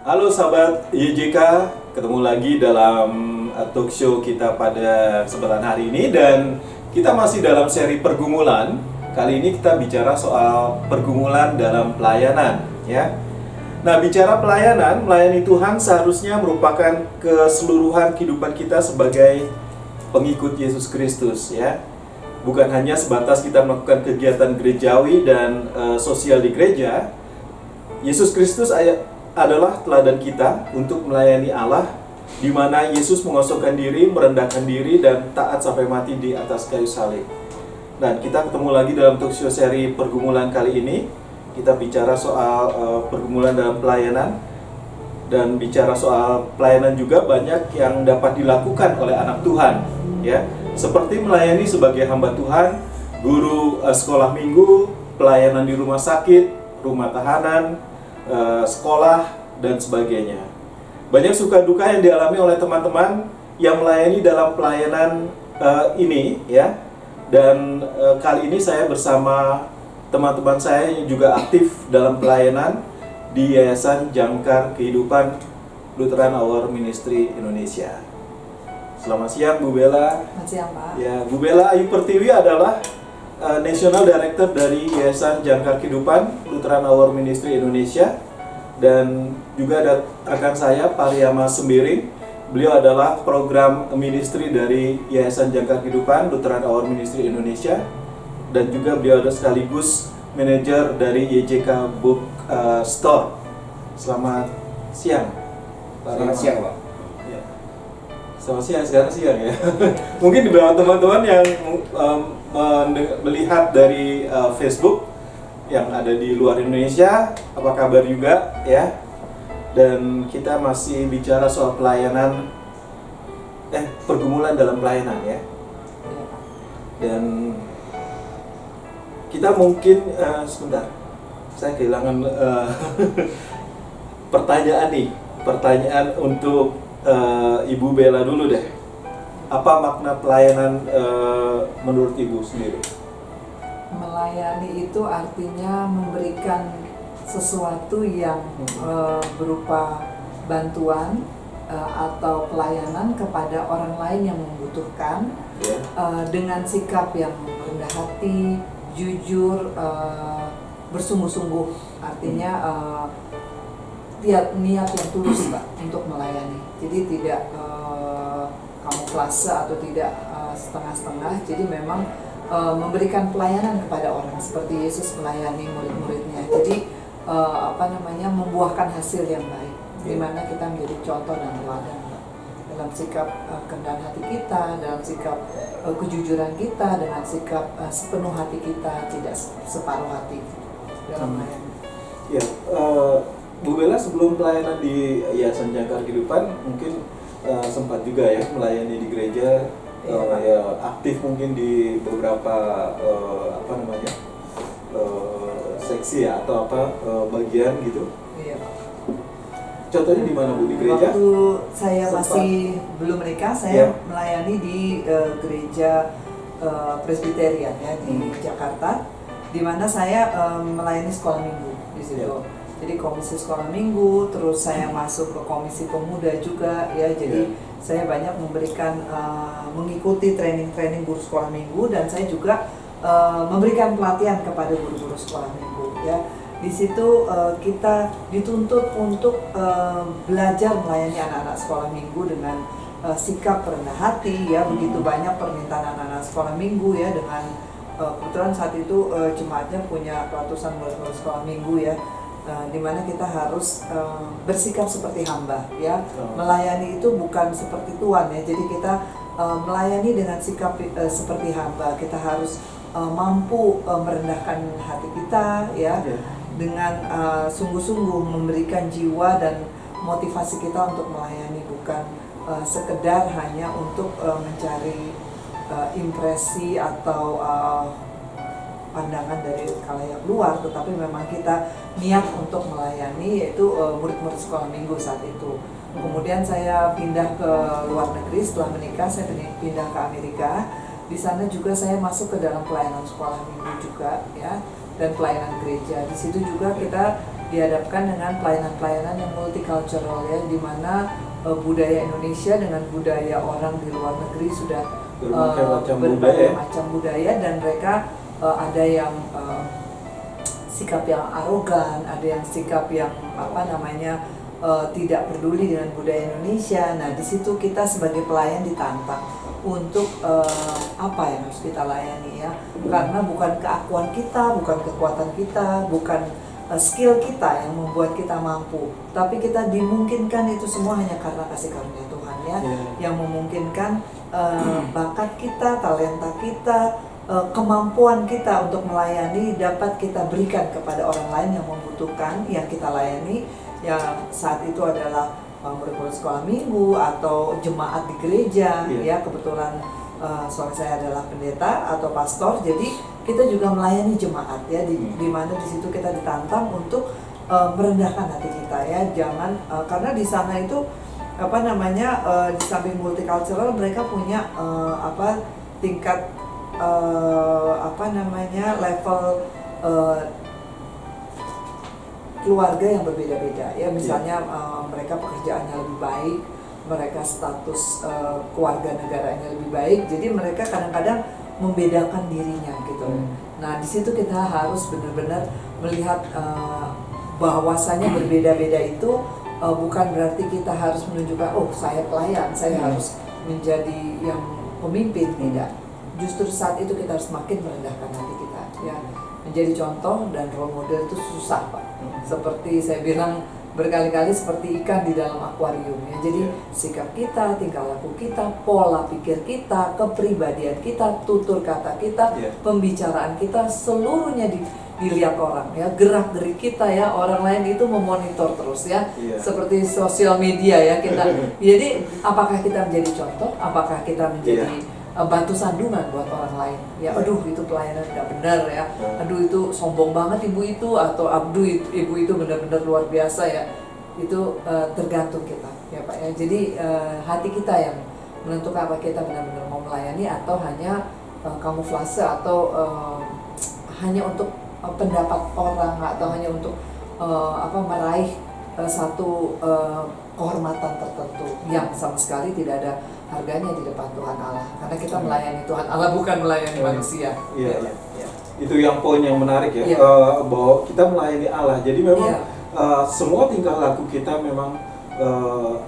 Halo sahabat YJK, ketemu lagi dalam talk show kita pada kesempatan hari ini dan kita masih dalam seri pergumulan. Kali ini kita bicara soal pergumulan dalam pelayanan, ya. Nah, bicara pelayanan, melayani Tuhan seharusnya merupakan keseluruhan kehidupan kita sebagai pengikut Yesus Kristus, ya. Bukan hanya sebatas kita melakukan kegiatan gerejawi dan sosial di gereja. Yesus Kristus adalah teladan kita untuk melayani Allah, di mana Yesus mengosongkan diri, merendahkan diri, dan taat sampai mati di atas kayu salib. Dan kita ketemu lagi dalam talk show seri pergumulan kali ini. Kita bicara soal pergumulan dalam pelayanan, dan bicara soal pelayanan juga banyak yang dapat dilakukan oleh anak Tuhan, ya. Seperti melayani sebagai hamba Tuhan, guru sekolah minggu, pelayanan di rumah sakit, rumah tahanan, sekolah, dan sebagainya. Banyak suka duka yang dialami oleh teman-teman yang melayani dalam pelayanan ini, ya. Dan kali ini saya bersama teman-teman saya yang juga aktif dalam pelayanan di Yayasan Jangkar Kehidupan Lutheran Hour Ministry Indonesia. Selamat siang Bu Bella. Selamat siang Pak. Ya, Bu Bella Ayu Pertiwi adalah National Director dari Yayasan Jangkar Kehidupan Lutheran Hour Ministry Indonesia, dan juga ada rekan saya Pariama Sembiring. Beliau adalah program ministry dari Yayasan Jangkar Kehidupan Lutheran Hour Ministry Indonesia, dan juga beliau ada sekaligus manajer dari YJK Book Store. Selamat siang Pak. Selamat siang Pak. Ya. Selamat siang, sekarang siang ya. Mungkin di beberapa teman-teman yang melihat dari Facebook yang ada di luar Indonesia, apa kabar juga ya? Dan kita masih bicara soal pelayanan, pergumulan dalam pelayanan ya. Dan kita mungkin sebentar, saya kehilangan pertanyaan untuk Ibu Bella dulu deh. Apa makna pelayanan menurut Ibu sendiri? Melayani itu artinya memberikan sesuatu yang berupa bantuan atau pelayanan kepada orang lain yang membutuhkan, dengan sikap yang rendah hati, jujur, bersungguh-sungguh. Artinya niat yang tulus Pak untuk melayani. Jadi tidak kamuflase atau tidak setengah-setengah. Jadi memang memberikan pelayanan kepada orang seperti Yesus melayani murid-muridnya. Jadi membuahkan hasil yang baik, di mana kita menjadi contoh dan teladan dalam sikap kerendahan hati kita, dalam sikap kejujuran kita, dengan sikap sepenuh hati kita, tidak separuh hati dalam melayani. Ya, Bu Bella sebelum pelayanan di Yayasan Jangkar Kehidupan mungkin sempat juga ya melayani di gereja. Ya, aktif mungkin di beberapa seksi ya, atau bagian gitu. Iya. Contohnya di mana Bu, di gereja? Waktu saya masih belum menikah, saya melayani di gereja Presbyterian ya di Jakarta, di mana saya melayani sekolah minggu di situ. Jadi komisi sekolah minggu, terus saya masuk ke komisi pemuda juga ya. Jadi saya banyak memberikan mengikuti training guru sekolah minggu, dan saya juga memberikan pelatihan kepada guru-guru sekolah minggu ya. Di situ kita dituntut untuk belajar melayani anak-anak sekolah minggu dengan sikap rendah hati ya. Begitu banyak permintaan anak-anak sekolah minggu ya, dengan kebetulan saat itu jemaatnya punya ratusan murid-murid sekolah minggu ya. Di mana kita harus bersikap seperti hamba ya. Melayani itu bukan seperti tuan ya. Jadi kita melayani dengan sikap seperti hamba. Kita harus mampu merendahkan hati kita ya, dengan sungguh-sungguh memberikan jiwa dan motivasi kita untuk melayani, bukan sekedar hanya untuk mencari impresi atau pandangan dari khalayak luar, tetapi memang kita niat untuk melayani, yaitu murid-murid sekolah minggu saat itu. Kemudian saya pindah ke luar negeri setelah menikah, saya pindah ke Amerika. Di sana juga saya masuk ke dalam pelayanan sekolah minggu juga ya, dan pelayanan gereja. Di situ juga kita dihadapkan dengan pelayanan-pelayanan yang multicultural ya, di mana budaya Indonesia dengan budaya orang di luar negeri sudah berbagai macam budaya, dan mereka ada yang sikap yang arogan, ada yang sikap yang tidak peduli dengan budaya Indonesia. Nah, di situ kita sebagai pelayan ditantang untuk apa yang harus kita layani ya, karena bukan keakuan kita, bukan kekuatan kita, bukan skill kita yang membuat kita mampu, tapi kita dimungkinkan itu semua hanya karena kasih karunia Tuhan ya, yang memungkinkan bakat kita, talenta kita, kemampuan kita untuk melayani dapat kita berikan kepada orang lain yang membutuhkan yang kita layani, yang saat itu adalah murid-murid sekolah minggu atau jemaat di gereja ya, kebetulan suami saya adalah pendeta atau pastor, jadi kita juga melayani jemaat ya, di mana di situ kita ditantang untuk merendahkan hati kita ya, jangan karena di sana itu di samping multicultural mereka punya tingkat level keluarga yang berbeda-beda ya, misalnya mereka pekerjaannya lebih baik, mereka status keluarga negaranya lebih baik, jadi mereka kadang-kadang membedakan dirinya gitu. Nah, di situ kita harus benar-benar melihat bahwasanya berbeda-beda itu bukan berarti kita harus menunjukkan saya pelayan, saya harus menjadi yang pemimpin, tidak. Justru saat itu kita harus makin merendahkan hati kita ya, menjadi contoh dan role model itu susah Pak. Seperti saya bilang berkali-kali, seperti ikan di dalam akuarium ya. Jadi sikap kita, tingkah laku kita, pola pikir kita, kepribadian kita, tutur kata kita, pembicaraan kita, seluruhnya dilihat orang ya, gerak-gerik kita ya, orang lain itu memonitor terus ya. Seperti sosial media ya kita. Jadi apakah kita menjadi contoh, apakah kita menjadi batu sandungan buat orang lain ya, aduh itu pelayanan tidak benar ya, aduh itu sombong banget ibu itu, atau aduh ibu itu benar-benar luar biasa ya, itu tergantung kita ya Pak ya. Jadi hati kita yang menentukan apa kita benar-benar mau melayani, atau hanya kamuflase, atau hanya untuk pendapat orang, atau hanya untuk meraih satu kehormatan tertentu yang sama sekali tidak ada harganya di depan Tuhan Allah, karena kita melayani Tuhan Allah, bukan melayani manusia. Itu yang poin yang menarik ya, bahwa kita melayani Allah. Jadi memang semua tingkah laku kita memang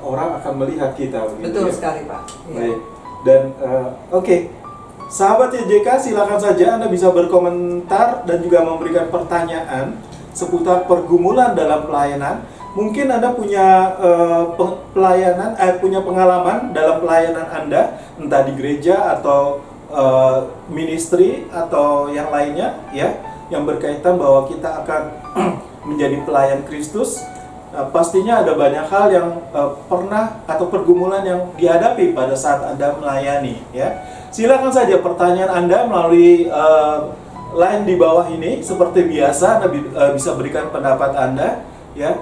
orang akan melihat kita. Betul sekali Pak. Baik. Dan sahabat YJK, silakan saja Anda bisa berkomentar dan juga memberikan pertanyaan seputar pergumulan dalam pelayanan. Mungkin Anda punya punya pengalaman dalam pelayanan Anda, entah di gereja atau ministry atau yang lainnya ya, yang berkaitan bahwa kita akan menjadi pelayan Kristus. Pastinya ada banyak hal yang pernah atau pergumulan yang dihadapi pada saat Anda melayani ya. Silakan saja pertanyaan Anda melalui line di bawah ini. Seperti biasa Anda bisa berikan pendapat Anda ya,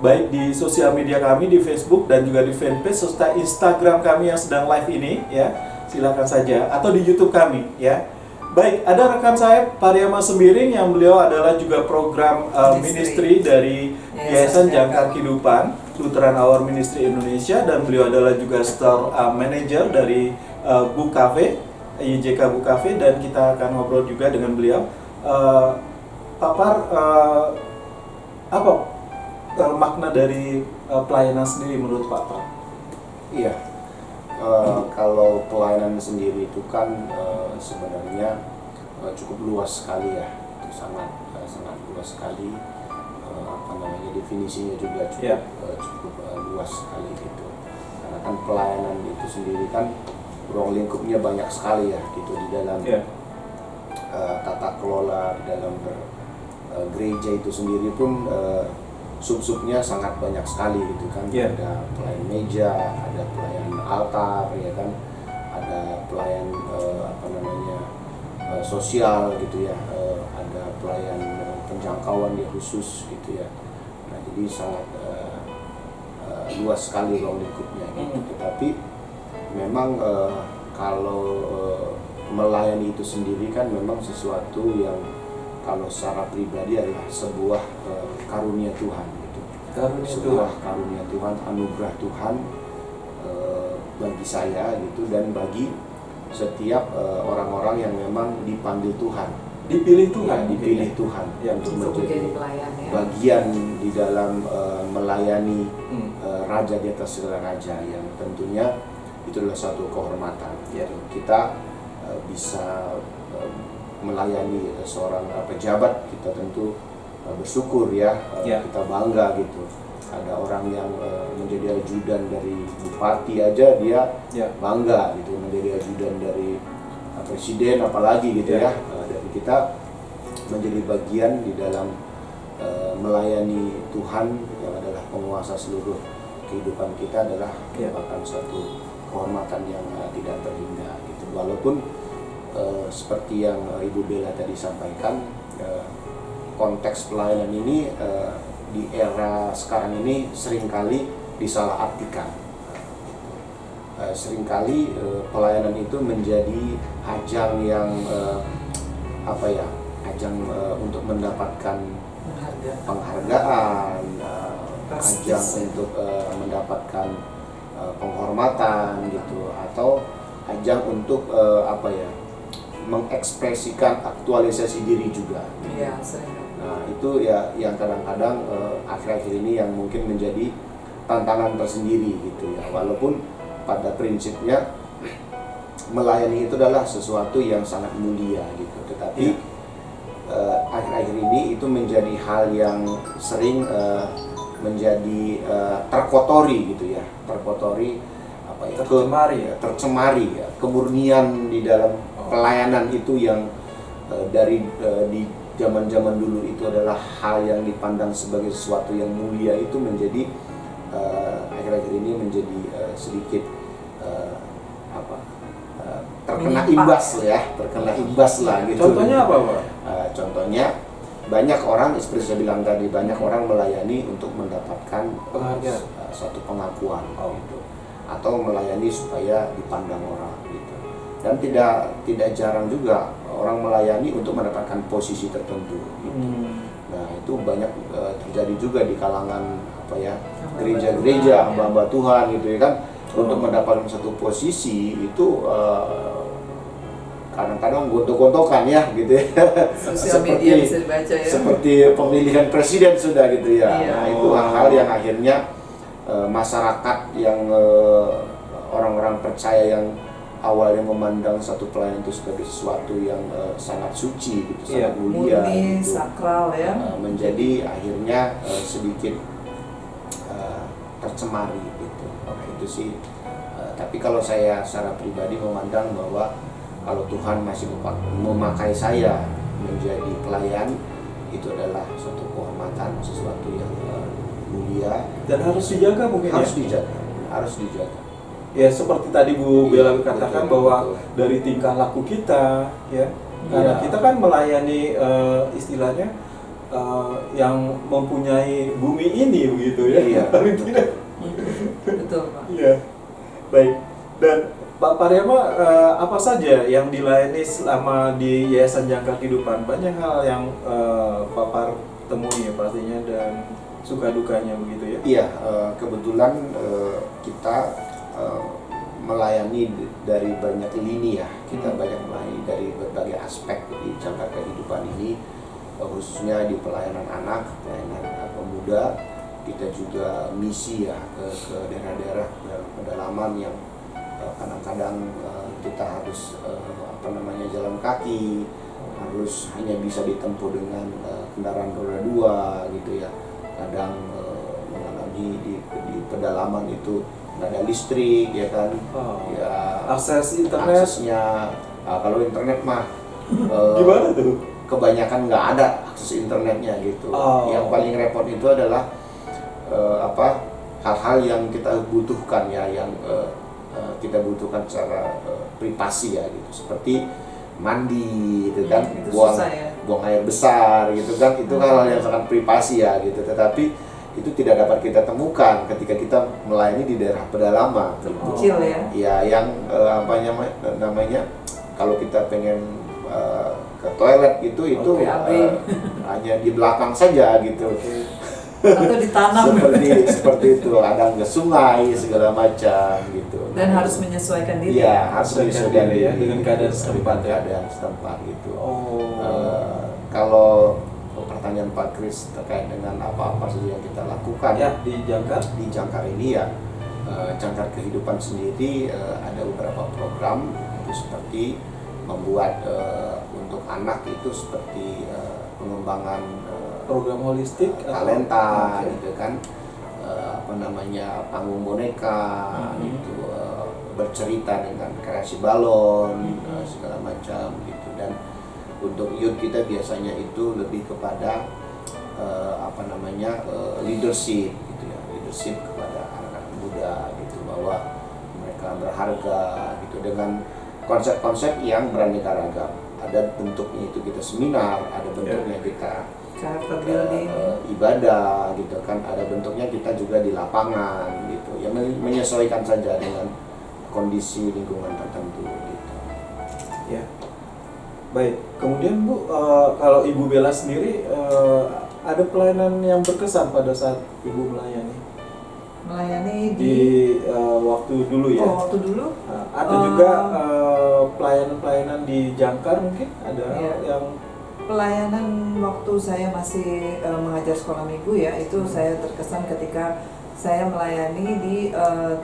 baik di sosial media kami di Facebook dan juga di fanpage serta Instagram kami yang sedang live ini ya. Silakan saja, atau di YouTube kami ya. Baik, ada rekan saya Pariama Sembiring yang beliau adalah juga program ministry dari Yayasan Jangkar Kehidupan Lutheran Hour Ministry Indonesia, dan beliau adalah juga store manager dari Book Cafe, YJK Book Cafe, dan kita akan ngobrol juga dengan beliau. Papar, apa makna dari pelayanan sendiri menurut Pak Pak? Iya, kalau pelayanan sendiri itu kan sebenarnya cukup luas sekali ya, itu sangat luas sekali, definisinya juga cukup luas sekali gitu. Karena kan pelayanan itu sendiri kan ruang lingkupnya banyak sekali ya gitu, di dalam tata kelola, di dalam gereja itu sendiri pun sub-subnya sangat banyak sekali gitu kan. Ada pelayan meja, ada pelayan altar ya kan, ada pelayan sosial gitu ya, ada pelayan penjangkauan yang khusus gitu ya. Nah, jadi sangat luas sekali ruang lingkupnya gitu. Tetapi memang kalau melayani itu sendiri kan memang sesuatu yang kalau secara pribadi adalah sebuah karunia Tuhan gitu. Karunia Karunia Tuhan, anugerah Tuhan bagi saya gitu, dan bagi setiap orang-orang yang memang dipanggil Tuhan, dipilih Tuhan, dipilih Tuhan ya, untuk Untuk menjadi menjadi pelayan ya. bagian di dalam melayani raja di atas segala raja, yang tentunya itu adalah suatu kehormatan. Ya. Kita bisa melayani seorang pejabat, kita tentu bersyukur ya, kita bangga gitu. Ada orang yang menjadi ajudan dari bupati aja dia bangga gitu, menjadi ajudan dari presiden apalagi gitu ya. Dan kita menjadi bagian di dalam melayani Tuhan yang adalah penguasa seluruh kehidupan kita adalah merupakan suatu kehormatan yang tidak terhingga gitu. Walaupun seperti yang Ibu Bella tadi sampaikan, konteks pelayanan ini di era sekarang ini seringkali disalahartikan. Seringkali pelayanan itu menjadi ajang yang ajang untuk mendapatkan penghargaan, ajang untuk mendapatkan penghormatan gitu, atau ajang untuk mengekspresikan aktualisasi diri juga. Iya, sering. Nah, itu ya yang kadang-kadang akhir-akhir ini yang mungkin menjadi tantangan tersendiri gitu ya. Walaupun pada prinsipnya melayani itu adalah sesuatu yang sangat mulia gitu. Tetapi akhir-akhir ini itu menjadi hal yang sering menjadi terkotori gitu ya. Terkotori tercemari ya. Kemurnian di dalam pelayanan itu yang di zaman-zaman dulu itu adalah hal yang dipandang sebagai sesuatu yang mulia, itu menjadi akhir-akhir ini menjadi sedikit terkena imbas lah gitu. Contohnya apa, Pak? Contohnya banyak orang, seperti saya bilang tadi, banyak orang melayani untuk mendapatkan penghargaan, suatu pengakuan gitu, atau melayani supaya dipandang orang gitu. Dan tidak jarang juga orang melayani untuk mendapatkan posisi tertentu gitu. Nah, itu banyak terjadi juga di kalangan gereja-gereja, hamba-hamba Tuhan gitu ya kan. Untuk mendapatkan satu posisi itu kadang-kadang gontok-gontokan ya gitu ya. Sosial media bisa dibaca ya. Seperti pemilihan presiden sudah gitu ya. Iya. Nah, itu hal yang akhirnya masyarakat yang orang-orang percaya yang awalnya memandang satu pelayanan itu sebagai sesuatu yang sangat suci gitu, sangat mulia, murni, gitu, sakral ya, menjadi akhirnya sedikit tercemari gitu. Itu sih. Tapi kalau saya secara pribadi memandang bahwa kalau Tuhan masih memakai saya menjadi pelayan, itu adalah suatu kehormatan, sesuatu yang mulia dan harus dijaga mungkin. Harus dijaga. Ya, seperti tadi Bu Bella katakan betul, bahwa betul. dari tingkah laku kita ya, karena kita kan melayani istilahnya yang mempunyai bumi ini begitu ya. Iya. betul Pak. Iya. Baik. Dan Pak Pariama, apa saja yang dilayani selama di Yayasan Jangkar Kehidupan? Banyak hal yang Pak Par temui ya pastinya, dan suka dukanya begitu ya. Iya, kebetulan kita melayani dari banyak lini ya. Kita banyak melayani dari berbagai aspek di Jangkar Kehidupan ini, khususnya di pelayanan anak, pelayanan pemuda. Kita juga misi ya ke daerah-daerah pedalaman yang kadang-kadang kita harus jalan kaki, harus hanya bisa ditempuh dengan kendaraan roda 2 gitu ya. Kadang mengalami di pedalaman itu nggak ada listrik ya kan. Ya, aksesnya kalau internet mah gimana tuh? Kebanyakan nggak ada akses internetnya gitu. Yang paling repot itu adalah hal-hal yang kita butuhkan ya, yang kita butuhkan secara privasi ya gitu, seperti mandi gitu kan, buang air besar gitu kan, itu hal-hal yang sangat privasi ya gitu. Tetapi itu tidak dapat kita temukan ketika kita melayani di daerah pedalaman gitu. Kecil ya. Ya, yang namanya kalau kita pengen ke toilet gitu itu BAB. hanya di belakang saja gitu. Atau ditanam. seperti itu, ada ke sungai segala macam gitu. Dan harus menyesuaikan diri. Iya, harus menyesuaikan diri ya dengan keadaan setempat ya. Keadaan setempat gitu. Oh. Kalau pertanyaan Pak Kris terkait dengan apa-apa saja yang kita lakukan Ya, di Jangkar ini ya, Jangkar Kehidupan sendiri ada beberapa program itu seperti membuat untuk anak itu seperti pengembangan program holistik talenta gitu kan, panggung boneka gitu, bercerita dengan kreasi balon segala macam gitu. Dan untuk youth kita biasanya itu lebih kepada leadership gitu ya, leadership kepada anak-anak muda gitu, bahwa mereka berharga gitu dengan konsep-konsep yang beraneka ragam. Ada bentuknya itu kita seminar, ada bentuknya kita Character building, ibadah gitu kan, ada bentuknya kita juga di lapangan gitu, yang menyesuaikan saja dengan kondisi lingkungan tertentu gitu. Ya. Baik, kemudian Bu, kalau Ibu Bella sendiri ada pelayanan yang berkesan pada saat Ibu melayani? Melayani Di waktu dulu ya? waktu dulu? Ada juga pelayanan-pelayanan di Jangkar mungkin? Ada yang... Pelayanan waktu saya masih mengajar sekolah minggu ya, itu saya terkesan ketika saya melayani di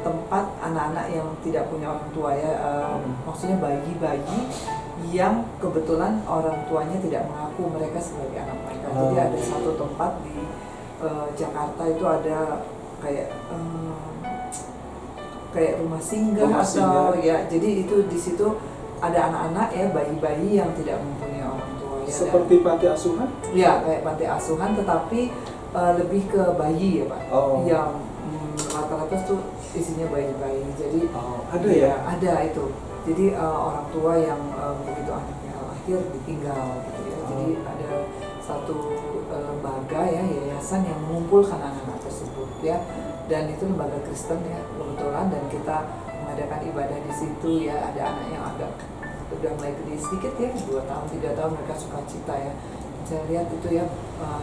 tempat anak-anak yang tidak punya orang tua ya, maksudnya bayi-bayi yang kebetulan orang tuanya tidak mengaku mereka sebagai anak mereka. Jadi ada satu tempat di Jakarta itu ada kayak rumah singgah ya. Jadi itu di situ ada anak-anak ya, bayi-bayi yang tidak mempunyai orang tua ya. Seperti panti asuhan? Ya, kayak panti asuhan, tetapi lebih ke bayi ya Pak. Yang rata-rata tuh isinya bayi-bayi. Jadi ada ya? Ada itu. Jadi orang tua yang begitu anaknya lahir ditinggal gitu ya. Jadi ada satu lembaga ya, yayasan yang mengumpulkan anak-anak tersebut ya. Dan itu lembaga Kristen ya kebetulan, dan kita mengadakan ibadah di situ ya. Ada anak yang agak udah mulai gede sedikit ya, 2 tahun 3 tahun, mereka suka cita ya. Saya lihat itu ya,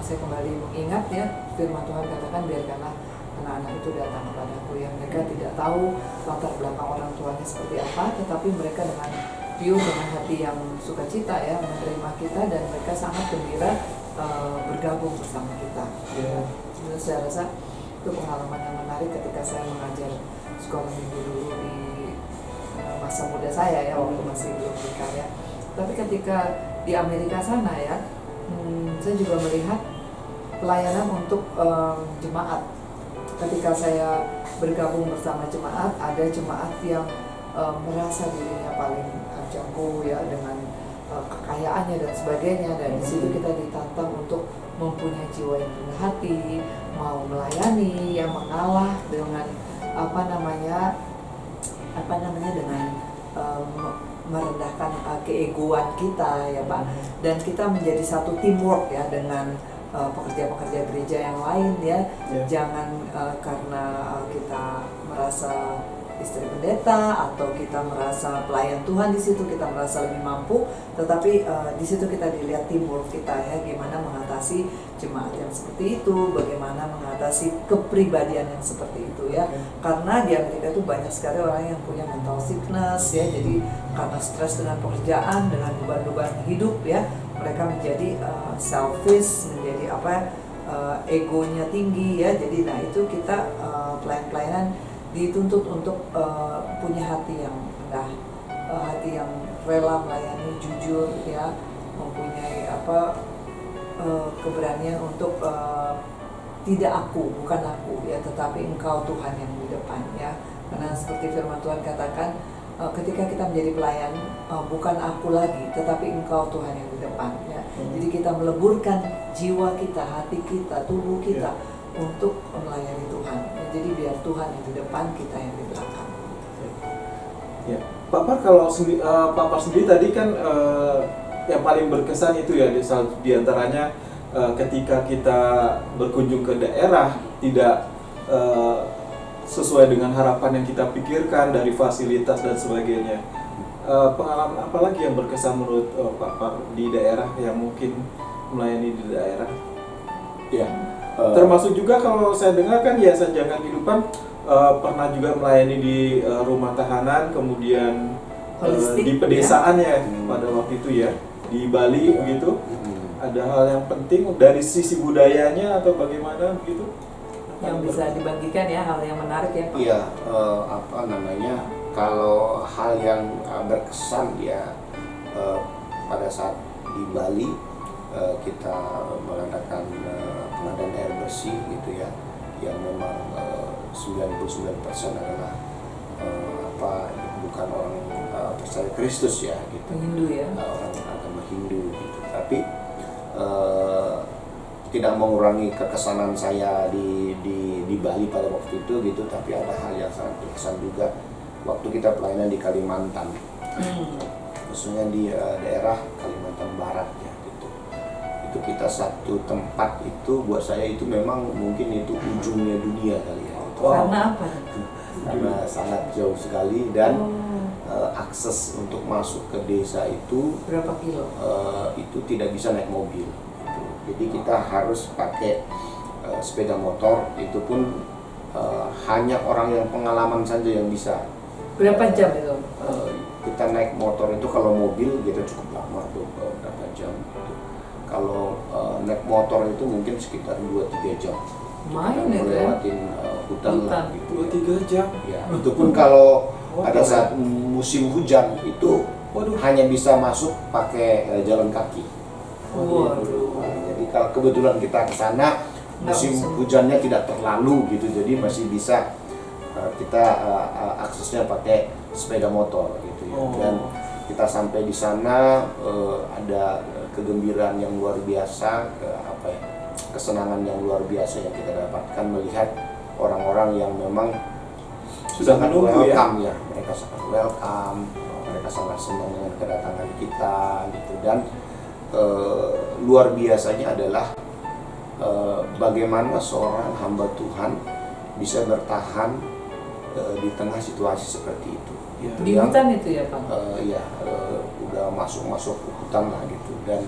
saya kembali mengingat ya, firman Tuhan katakan biarkanlah anak-anak itu datang kepadaku, yang mereka tidak tahu latar belakang orang tuanya seperti apa, tetapi mereka dengan pure, dengan hati yang sukacita ya menerima kita, dan mereka sangat gembira bergabung bersama kita. Jadi saya rasa itu pengalaman yang menarik ketika saya mengajar sekolah minggu dulu di masa muda saya ya, waktu masih belum nikah ya. Tapi ketika di Amerika sana ya, saya juga melihat pelayanan untuk jemaat. Ketika saya bergabung bersama jemaat, ada jemaat yang merasa dirinya paling jago ya dengan kekayaannya dan sebagainya, dan di situ kita ditantang untuk mempunyai jiwa yang rendah hati, mau melayani, yang mengalah dengan dengan merendahkan keegoan kita ya Pak, dan kita menjadi satu teamwork ya dengan pekerja-pekerja gereja yang lain ya. Jangan karena kita merasa istri pendeta atau kita merasa pelayan Tuhan di situ kita merasa lebih mampu, tetapi di situ kita dilihat teamwork kita ya, gimana mengatasi jemaat yang seperti itu, bagaimana mengatasi kepribadian yang seperti itu ya. Karena di Amerika itu banyak sekali orang yang punya mental sickness ya, jadi karena stres dengan pekerjaan, dengan beban-beban hidup ya, mereka menjadi selfish, menjadi egonya tinggi ya. Jadi nah itu kita pelayan-pelayanan dituntut untuk punya hati yang rendah, hati yang rela melayani, jujur ya, mempunyai keberanian untuk tidak bukan aku ya, tetapi Engkau Tuhan yang di depan ya. Karena seperti firman Tuhan katakan, ketika kita menjadi pelayan, bukan aku lagi, tetapi Engkau Tuhan yang di depan ya. Jadi kita meleburkan jiwa kita, hati kita, tubuh kita untuk melayani Tuhan. Jadi biar Tuhan yang di depan, kita yang di belakang. Ya, Papa kalau Papa sendiri tadi kan yang paling berkesan itu ya di antaranya ketika kita berkunjung ke daerah tidak sesuai dengan harapan yang kita pikirkan dari fasilitas dan sebagainya. pengalaman apa lagi yang berkesan menurut Pak Par di daerah yang mungkin melayani di daerah? Ya. Termasuk juga kalau saya dengar kan Yayasan Jangka Kehidupan pernah juga melayani di rumah tahanan, kemudian Holistik, di pedesaan ya Hmm. pada waktu itu ya, di Bali Iya. begitu. Ada hal yang penting dari sisi budayanya atau bagaimana begitu? Yang bisa dibagikan ya, hal yang menarik ya Pak. Iya, apa namanya? Kalau hal yang berkesan ya, pada saat di Bali kita mengadakan pengadaan air bersih gitu ya, yang memang 99% adalah bukan orang percaya Kristus ya gitu, Hindu ya. orang agama Hindu gitu. Tapi tidak mengurangi kekesanan saya di Bali pada waktu itu gitu, tapi ada hal yang sangat berkesan juga waktu kita pelayanan di Kalimantan, khususnya di daerah Kalimantan Barat ya gitu. Itu kita satu tempat itu buat saya itu memang mungkin itu ujungnya dunia kali ya. Karena apa? Karena sangat jauh sekali dan akses untuk masuk ke desa itu Berapa kilo? itu tidak bisa naik mobil gitu. Jadi kita harus pakai sepeda motor, itu pun hanya orang yang pengalaman saja yang bisa. Berapa jam itu? Kita naik motor itu kalau mobil kita cukup lama tuh, berapa jam gitu. Kalau naik motor itu mungkin sekitar 2-3 jam. Lumayan Kita itu ya. melewatin hutan lah gitu. 2-3 jam. Ya, itu pun kalau pada saat musim hujan itu hanya bisa masuk pakai jalan kaki. Waduh. Nah, jadi kalau kebetulan kita ke sana musim hujannya tidak terlalu gitu, jadi masih bisa kita aksesnya pakai sepeda motor gitu ya. Dan kita sampai di sana ada kegembiraan yang luar biasa, kesenangan yang luar biasa yang kita dapatkan melihat orang-orang yang memang Sudah sangat menunggu ya? welcome ya. Mereka sangat welcome, mereka sangat senang dengan kedatangan kita gitu. Dan luar biasanya adalah bagaimana seorang hamba Tuhan bisa bertahan di tengah situasi seperti itu. Ya. Di hutan itu ya Pak? Udah masuk hutan lah gitu, dan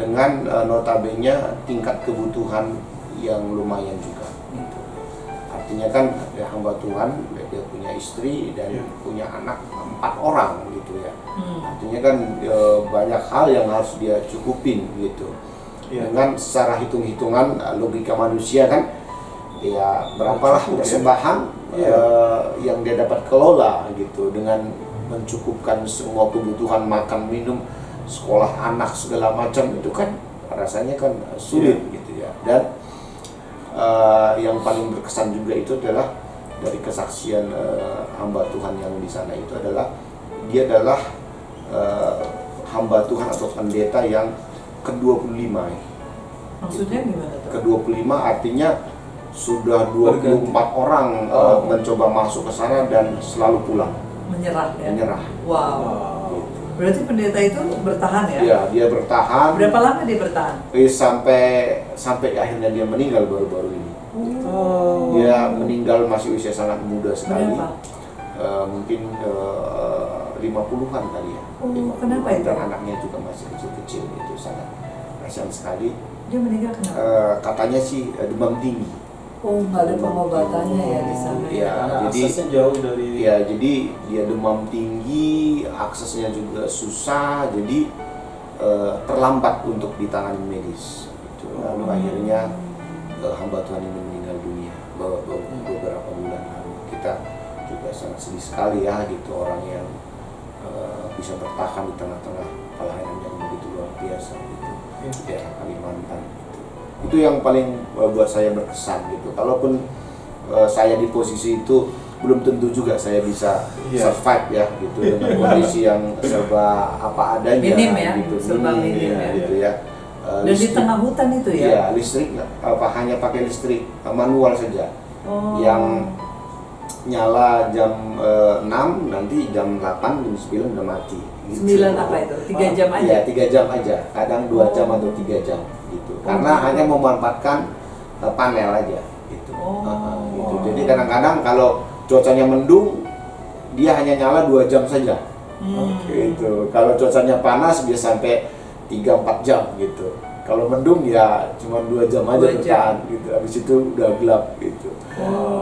dengan notabene tingkat kebutuhan yang lumayan juga gitu. Artinya kan ya, hamba Tuhan dia punya istri dan punya anak 4 orang gitu ya. Artinya kan banyak hal yang harus dia cukupin gitu. Dengan secara hitung-hitungan logika manusia kan ya berapalah persembahan yang dia dapat kelola gitu, dengan mencukupkan semua kebutuhan makan minum sekolah anak segala macam, itu kan rasanya kan sulit gitu ya. Dan yang paling berkesan juga itu adalah dari kesaksian hamba Tuhan yang di sana itu adalah dia adalah hamba Tuhan atau pendeta yang ke-25 ya. Maksudnya gimana tuh? Ke-25 artinya sudah 24 orang mencoba masuk ke sana dan selalu pulang. Menyerah ya? Menyerah. Wow. Gitu. Berarti pendeta itu bertahan ya? Ya, dia bertahan. Berapa lama dia bertahan? Sampai akhirnya dia meninggal baru-baru ini. Oh. Dia meninggal masih usia sangat muda sekali. Berapa? Mungkin 50-an kali ya. Oh, 50-an. kenapa itu? Dan anaknya juga masih kecil-kecil, itu sangat kasihan sekali. Dia meninggal kenapa? Katanya sih demam tinggi. Oh, nggak ada pengobatannya ya di sana. Iya, Karena jadi aksesnya jauh dari. ya, jadi dia demam tinggi, aksesnya juga susah, jadi terlambat untuk ditangani medis. Gitu. Lalu akhirnya hamba Tuhan ini meninggal dunia beberapa bulan lalu. Kita juga sangat sedih sekali ya gitu, orang yang bisa bertahan di tengah-tengah pelayanan yang begitu luar biasa gitu di daerah Kalimantan gitu. Itu yang paling buat saya berkesan gitu. Kalaupun saya di posisi itu belum tentu juga saya bisa survive ya gitu dengan kondisi yang serba apa adanya Minim ya, gitu, serba minim ya. gitu ya. Dan di tengah hutan itu ya? Iya, listrik hanya pakai listrik manual saja. Oh. Yang nyala jam 6, nanti jam 8, jam 9 udah mati. Gitu. 9 apa itu? 3 jam aja? Iya, 3 jam aja. Kadang 2 jam atau 3 jam gitu. Karena hanya memanfaatkan panel aja gitu. Gitu. Jadi kadang-kadang kalau cuacanya mendung, dia hanya nyala 2 jam saja. Gitu. Kalau cuacanya panas bisa sampai 3-4 jam gitu. Kalau mendung ya cuma 2 jam aja bertahan gitu. Habis itu udah gelap gitu.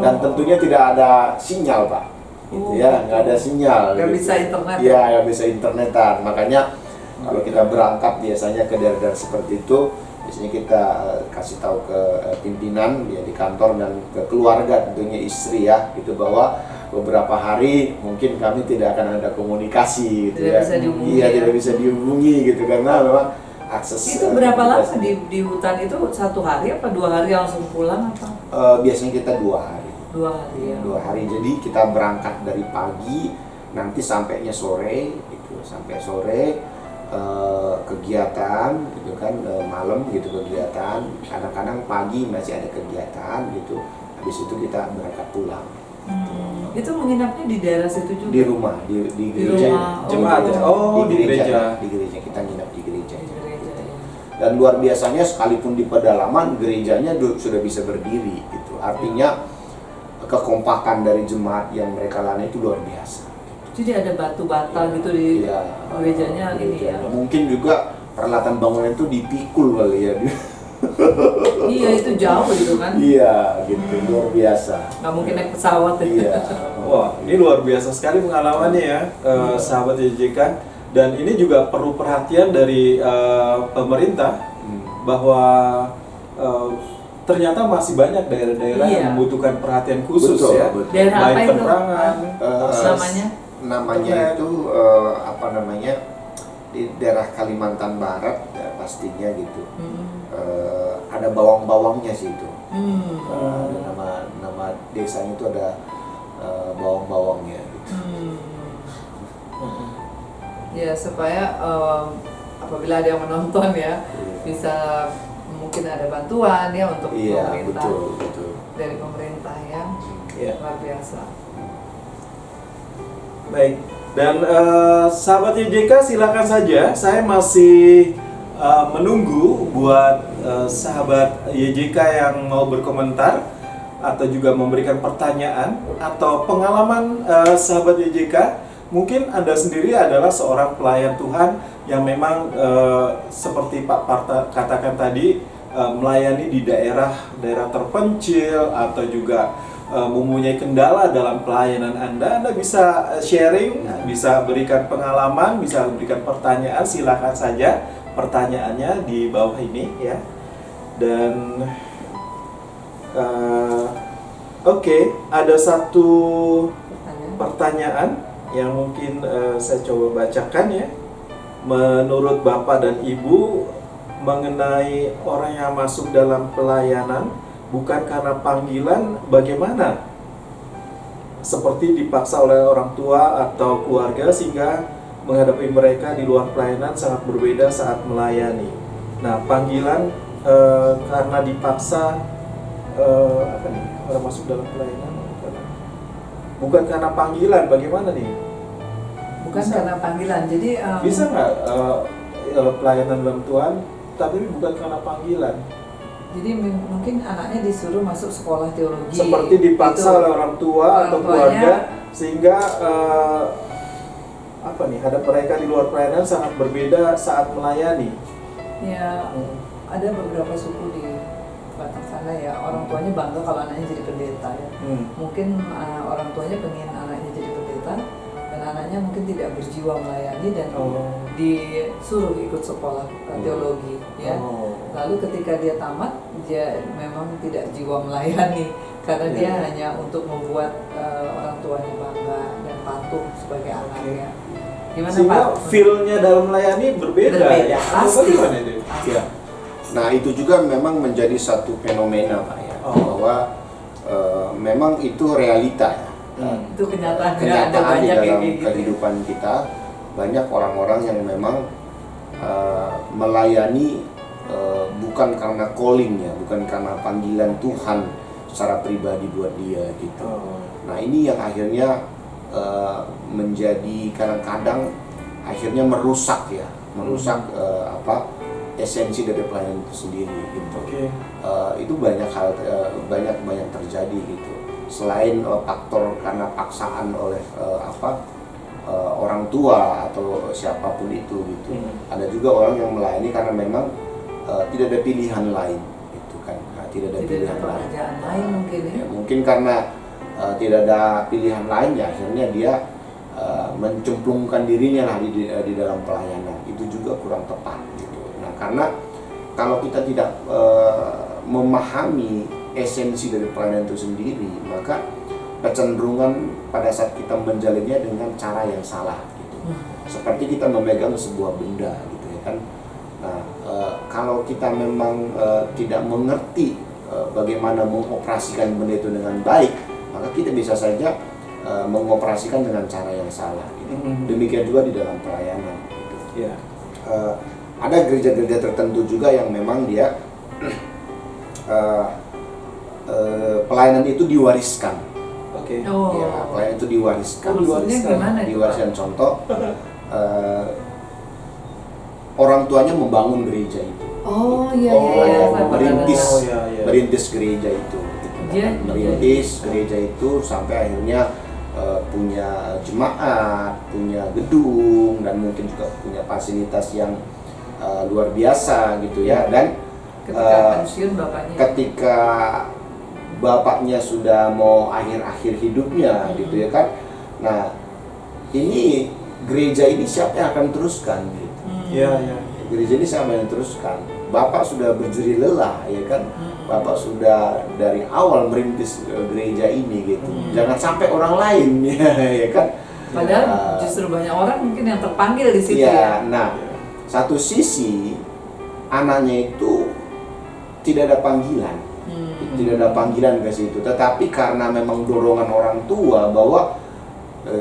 Dan tentunya tidak ada sinyal, Pak. Gitu ya, nggak ada sinyal. Nggak gitu. bisa internet. Iya, nggak bisa internetan. Makanya kalau kita berangkat biasanya ke daerah-daerah seperti itu, biasanya kita kasih tahu ke pimpinan ya di kantor dan ke keluarga, tentunya istri ya, gitu, bahwa beberapa hari mungkin kami tidak akan ada komunikasi gitu Tidak ya. bisa dihubungi, Iya, ya. tidak bisa dihubungi gitu karena memang akses. Itu berapa lama di hutan itu? 1 hari apa 2 hari langsung pulang apa? Biasanya kita 2 hari. 2 hari ya. 2 hari, jadi kita berangkat dari pagi, nanti sampainya sore, gitu, sampai sore kegiatan, gitu kan, malam gitu kegiatan, kadang-kadang pagi masih ada kegiatan, gitu, habis itu kita berangkat pulang. Itu menginapnya di daerah situ juga? Di rumah, di gereja. rumah. Jemaat ya? Oh, di gereja. Di gereja, kita nginap di gereja. Di gereja, ya. Dan luar biasanya sekalipun di pedalaman, gerejanya sudah bisa berdiri, gitu. Artinya kekompakan dari jemaat yang mereka layani itu luar biasa. Jadi ada batu bata gitu di gerejanya ini ya. Mungkin juga peralatan bangunan itu dipikul kali ya. Iya, itu jauh gitu kan. Iya, gitu, luar biasa. Nggak mungkin naik pesawat ya. Iya. Wah, ini luar biasa sekali pengalamannya ya, sahabat YJK. Dan ini juga perlu perhatian dari pemerintah bahwa ternyata masih banyak daerah-daerah Iya. yang membutuhkan perhatian khusus Betul, ya. betul. Daerah apa Baik itu? penerangan, Namanya? Namanya itu apa namanya, di daerah Kalimantan Barat ya, pastinya gitu. Ada bawang-bawangnya sih itu. Nama desanya itu ada bawang-bawangnya gitu. Ya, supaya apabila ada yang menonton ya, bisa mungkin ada bantuan ya untuk Iya, pemerintah. betul. Dari pemerintah ya. Iya. Luar biasa. Baik, dan sahabat YJK silakan saja, saya masih menunggu buat sahabat YJK yang mau berkomentar atau juga memberikan pertanyaan atau pengalaman sahabat YJK. Mungkin Anda sendiri adalah seorang pelayan Tuhan yang memang seperti Pak Parta katakan tadi, melayani di daerah terpencil atau juga mempunyai kendala dalam pelayanan Anda bisa sharing, bisa berikan pengalaman, bisa berikan pertanyaan, silakan saja pertanyaannya di bawah ini ya. Dan oke, ada satu pertanyaan yang mungkin saya coba bacakan ya. Menurut Bapak dan Ibu mengenai orang yang masuk dalam pelayanan bukan karena panggilan, bagaimana? Seperti dipaksa oleh orang tua atau keluarga sehingga menghadapi mereka di luar pelayanan sangat berbeda saat melayani. Nah, panggilan karena dipaksa apa nih? Orang masuk dalam pelayanan bukan karena panggilan, bagaimana nih? Bukan Bisa. karena panggilan. Jadi Bisa nggak pelayanan dalam Tuhan tapi bukan karena panggilan? Jadi mungkin anaknya disuruh masuk sekolah teologi. Seperti dipaksa gitu. oleh orang tua atau keluarga sehingga apa nih, hadap mereka di luar pelayanan sangat berbeda saat melayani. Ya, ada beberapa suku di Batak sana ya, orang tuanya bangga kalau anaknya jadi pendeta ya. Mungkin orang tuanya pengen anaknya jadi pendeta dan anaknya mungkin tidak berjiwa melayani dan disuruh ikut sekolah teologi ya. Lalu ketika dia tamat, dia memang tidak jiwa melayani karena dia hanya untuk membuat orang tuanya bangga dan patuh sebagai anaknya. Gimana Sehingga Pak? feel-nya dalam melayani berbeda. Berbeda, pasti. Bagaimana itu? Ya. Nah, itu juga memang menjadi satu fenomena, Pak ya, bahwa memang itu realita ya. Itu kenyataan ada Kenyataan di banyak yang dalam kayak gitu. kehidupan kita, banyak orang-orang yang memang melayani bukan karena callingnya, bukan karena panggilan Tuhan secara pribadi buat dia gitu. Nah, ini yang akhirnya menjadi kadang-kadang akhirnya merusak esensi dari pelayanan itu sendiri gitu. Itu banyak hal banyak terjadi gitu. Selain faktor karena paksaan oleh orang orang tua atau siapapun itu gitu. Ada juga orang yang melayani karena memang tidak ada pilihan lain gitu kan. Nah, tidak ada pilihan lain. Pekerjaan lain mungkin ya. Ya, mungkin karena tidak ada pilihan lain ya akhirnya dia mencemplungkan dirinya lah di dalam pelayanan. Itu juga kurang tepat gitu. Nah, karena kalau kita tidak memahami esensi dari pelayanan itu sendiri, maka kecenderungan pada saat kita menjalinnya dengan cara yang salah gitu. Seperti kita memegang sebuah benda gitu ya kan. Nah, kalau kita memang tidak mengerti bagaimana mengoperasikan benda itu dengan baik, maka kita bisa saja mengoperasikan dengan cara yang salah gitu. Demikian juga di dalam pelayanan gitu. Yeah. Ada gereja-gereja tertentu juga yang memang dia pelayanan itu diwariskan. Oke. Oh. Ya, pelayanan itu diwariskan. Maksudnya gimana itu, Diwariskan Pak? contoh, orang tuanya membangun gereja itu. Oh iya Oh, iya iya. iya. merintis, Oh, iya, iya. merintis gereja itu. Gitu. Dia- Merintis gereja itu sampai akhirnya punya jemaat, punya gedung, dan mungkin juga punya fasilitas yang luar biasa gitu ya. Dan Ketika pensiun bapaknya. ketika bapaknya sudah mau akhir-akhir hidupnya gitu ya kan. Nah, ini gereja ini siapa yang akan teruskan gitu. Iya, iya. Gereja ini siapa yang teruskan? Bapak sudah berjeri lelah ya kan. Bapak sudah dari awal merintis gereja ini gitu. Jangan sampai orang lain ya kan. Padahal justru banyak orang mungkin yang terpanggil di situ Iya, ya. nah satu sisi anaknya itu tidak ada panggilan. Tidak ada panggilan ke situ, tetapi karena memang dorongan orang tua bahwa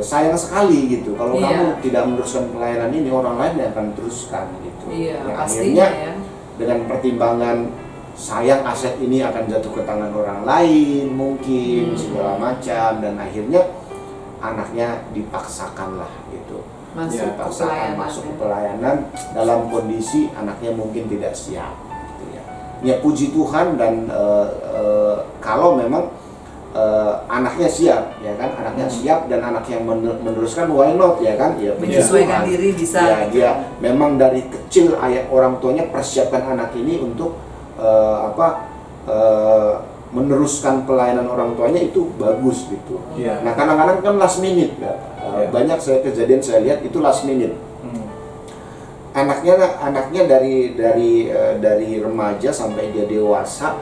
sayang sekali gitu kalau Iya. kamu tidak meneruskan pelayanan ini, orang lain yang akan teruskan gitu. Iya, Ya, pastinya akhirnya ya. dengan pertimbangan sayang aset ini akan jatuh ke tangan orang lain mungkin segala macam, dan akhirnya anaknya dipaksakan lah gitu. Masuk Ya, ke Dipaksakan pelayanan. masuk ke ya. pelayanan dalam kondisi anaknya mungkin tidak siap gitu ya. Ya puji Tuhan, dan kalau memang anaknya siap ya kan, anaknya siap dan anak yang meneruskan, why not ya kan, ya puji Menyesuaikan Tuhan. diri bisa. Ya, gitu. dia memang dari kecil ayah orang tuanya persiapkan anak ini untuk meneruskan pelayanan orang tuanya, itu bagus gitu. Iya. Nah, kadang-kadang kan last minute ya. Iya. Banyak kejadian saya lihat itu last minute. Anaknya dari remaja sampai dia dewasa,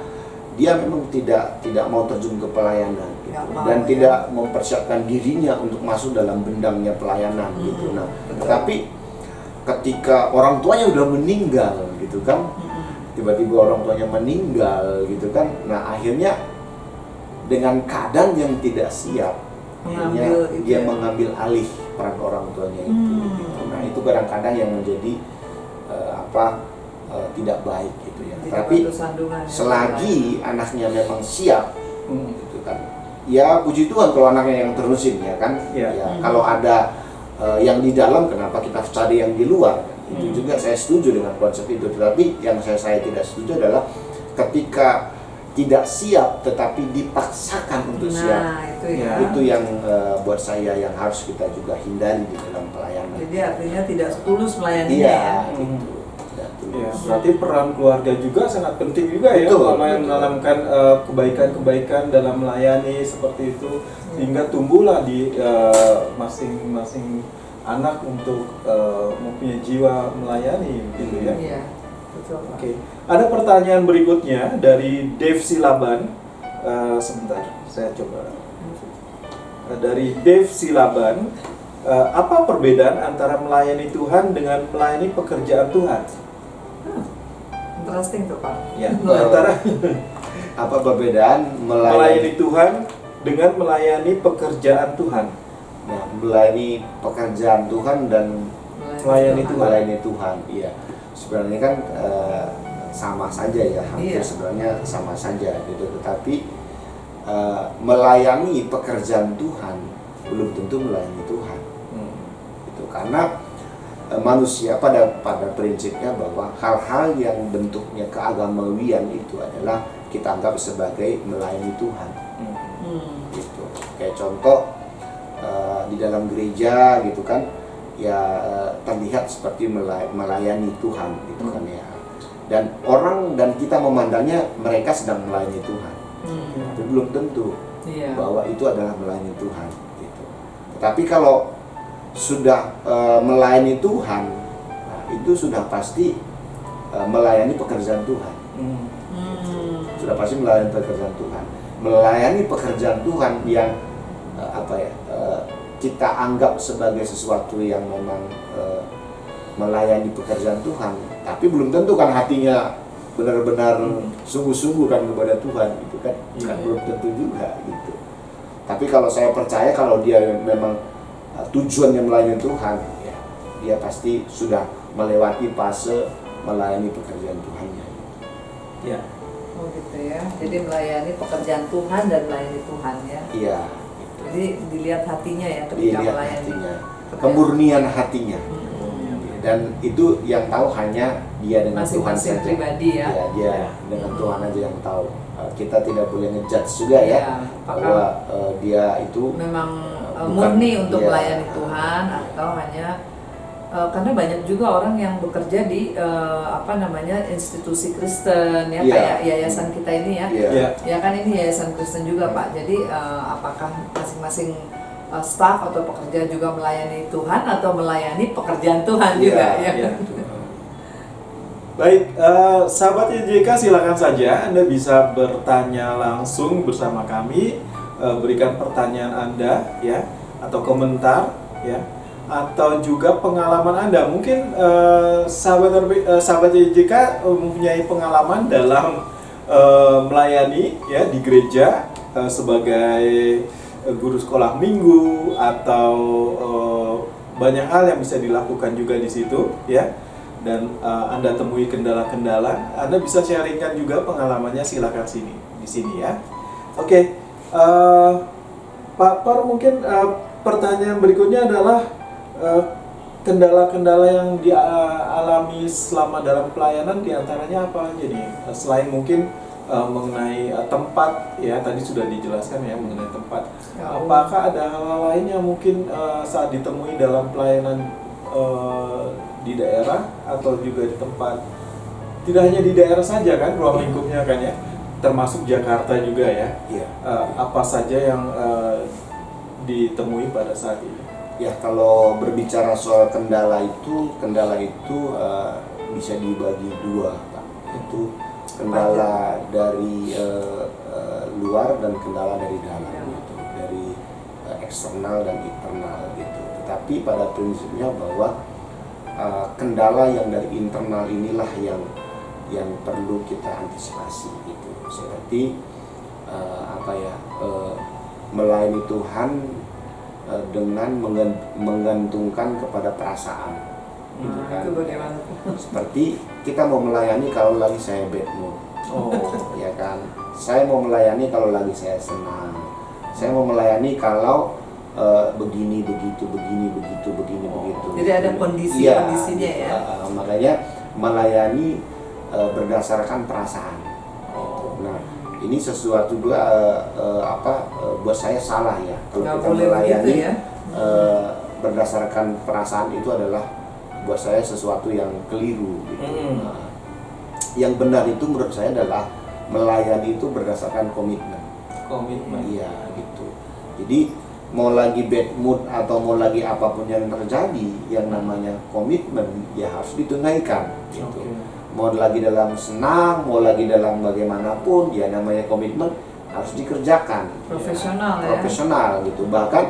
dia memang tidak mau terjun ke pelayanan gitu. Nggak mau, Dan ya. tidak mempersiapkan dirinya untuk masuk dalam bendangnya pelayanan gitu. Nah, tetapi ketika orang tuanya udah meninggal gitu kan, tiba-tiba orang tuanya meninggal gitu kan, nah akhirnya dengan keadaan yang tidak siap, akhirnya Mengambil itu dia ya. mengambil alih peran orang tuanya itu gitu. Nah, itu kadang-kadang yang menjadi tidak baik gitu ya. Tidak Tapi patut sandungan, ya. selagi anaknya memang siap gitu kan, ya puji Tuhan kalau anaknya yang terusin ya kan. Iya. Ya, kalau ada yang di dalam, kenapa kita cari yang di luar? Itu juga saya setuju dengan konsep itu. Tetapi yang saya tidak setuju adalah ketika tidak siap tetapi dipaksakan untuk siap. Nah, itu ya. Itu yang buat saya yang harus kita juga hindari di dalam pelayanan. Jadi artinya tidak tulus melayaninya Iya, ya. gitu. Tidak tulus. Ya, berarti peran keluarga juga sangat penting juga ya, Betul, Mama, yang betul. menanamkan kebaikan-kebaikan dalam melayani seperti itu, sehingga tumbuhlah di masing-masing anak untuk mempunyai jiwa melayani gitu ya. Iya. Betul, Pak. Oke, ada pertanyaan berikutnya dari Dave Silaban. Sebentar, saya coba. Dari Dave Silaban, apa perbedaan antara melayani Tuhan dengan melayani pekerjaan Tuhan? Interesting tuh, Pak. Ya, antara Apa perbedaan melayani Tuhan dengan melayani pekerjaan Tuhan. Nah, melayani pekerjaan Tuhan dan Melayani Tuhan. melayani Tuhan. Iya. Sebenarnya kan sama saja ya, hampir Iya. sebenarnya sama saja gitu. Tetapi melayani pekerjaan Tuhan belum tentu melayani Tuhan. Itu karena manusia pada prinsipnya bahwa hal-hal yang bentuknya keagamawian itu adalah kita anggap sebagai melayani Tuhan. Gitu. Kayak contoh di dalam gereja gitu kan, ya terlihat seperti melayani Tuhan gitu kan ya. Dan orang dan kita memandangnya mereka sedang melayani Tuhan. Tapi belum tentu bahwa itu adalah melayani Tuhan gitu. Tapi kalau sudah melayani Tuhan, nah, itu sudah pasti melayani pekerjaan Tuhan. Sudah pasti melayani pekerjaan Tuhan. Melayani pekerjaan Tuhan yang kita anggap sebagai sesuatu yang memang melayani pekerjaan Tuhan, tapi belum tentu kan hatinya benar-benar sungguh-sungguh kan kepada Tuhan gitu kan, belum tentu juga gitu. Tapi kalau saya percaya kalau dia memang tujuannya melayani Tuhan, ya, dia pasti sudah melewati fase melayani pekerjaan Tuhannya. Ya. Oh gitu ya. Jadi melayani pekerjaan Tuhan dan melayani Tuhan ya. Iya. Jadi dilihat hatinya ya ketika dilihat melayani. hatinya, kemurnian hatinya. Dan itu yang tahu hanya dia dengan Tuhan saja. Pribadi ya. Ya, dia dengan Tuhan aja yang tahu. Kita tidak boleh ngejudge juga ya, bahwa dia itu memang bukan, murni untuk ya, melayani Tuhan atau hanya karena banyak juga orang yang bekerja di institusi Kristen ya, kayak yayasan kita ini ya. Ya kan ini yayasan Kristen juga Pak. Jadi apakah masing-masing staf atau pekerja juga melayani Tuhan atau melayani pekerjaan Tuhan juga ya. Baik, sahabat YJK silakan saja Anda bisa bertanya langsung bersama kami, berikan pertanyaan Anda ya atau komentar ya atau juga pengalaman Anda. Mungkin sahabat YJK mempunyai pengalaman dalam melayani ya di gereja sebagai guru sekolah minggu atau banyak hal yang bisa dilakukan juga di situ ya. Dan Anda temui kendala-kendala, Anda bisa sharingkan juga pengalamannya, silakan di sini ya. Oke, Pak Par, mungkin pertanyaan berikutnya adalah kendala-kendala yang dialami selama dalam pelayanan diantaranya apa aja nih? Selain mungkin mengenai tempat ya, tadi sudah dijelaskan ya mengenai tempat. Apakah ada hal lain yang mungkin saat ditemui dalam pelayanan di daerah atau juga di tempat, tidak hanya di daerah saja kan ruang lingkupnya kan ya, termasuk Jakarta juga ya. Apa saja yang ditemui pada saat ini? Ya, kalau berbicara soal kendala itu bisa dibagi dua Pak. Itu kendala dari luar dan kendala dari dalam gitu, dari eksternal dan internal gitu. Tetapi pada prinsipnya bahwa kendala yang dari internal inilah yang perlu kita antisipasi gitu. Seperti melayani Tuhan dengan menggantungkan kepada perasaan gitu kan. Itu bagaimana? Seperti kita mau melayani kalau lagi saya bad mood. Ya kan. Saya mau melayani kalau lagi saya senang. Saya mau melayani kalau begini begitu. Jadi ada kondisinya ya. Makanya melayani berdasarkan perasaan. Nah, ini sesuatu juga buat saya salah ya. Kalau kita melayani ya. Berdasarkan perasaan itu adalah buat saya sesuatu yang keliru gitu. Nah, yang benar itu menurut saya adalah melayani itu berdasarkan komitmen. Iya gitu. Jadi mau lagi bad mood atau mau lagi apapun yang terjadi, yang namanya komitmen ya harus ditunaikan gitu. Mau lagi dalam senang, mau lagi dalam bagaimanapun, ya namanya komitmen harus dikerjakan. Profesional ya. Profesional gitu. Bahkan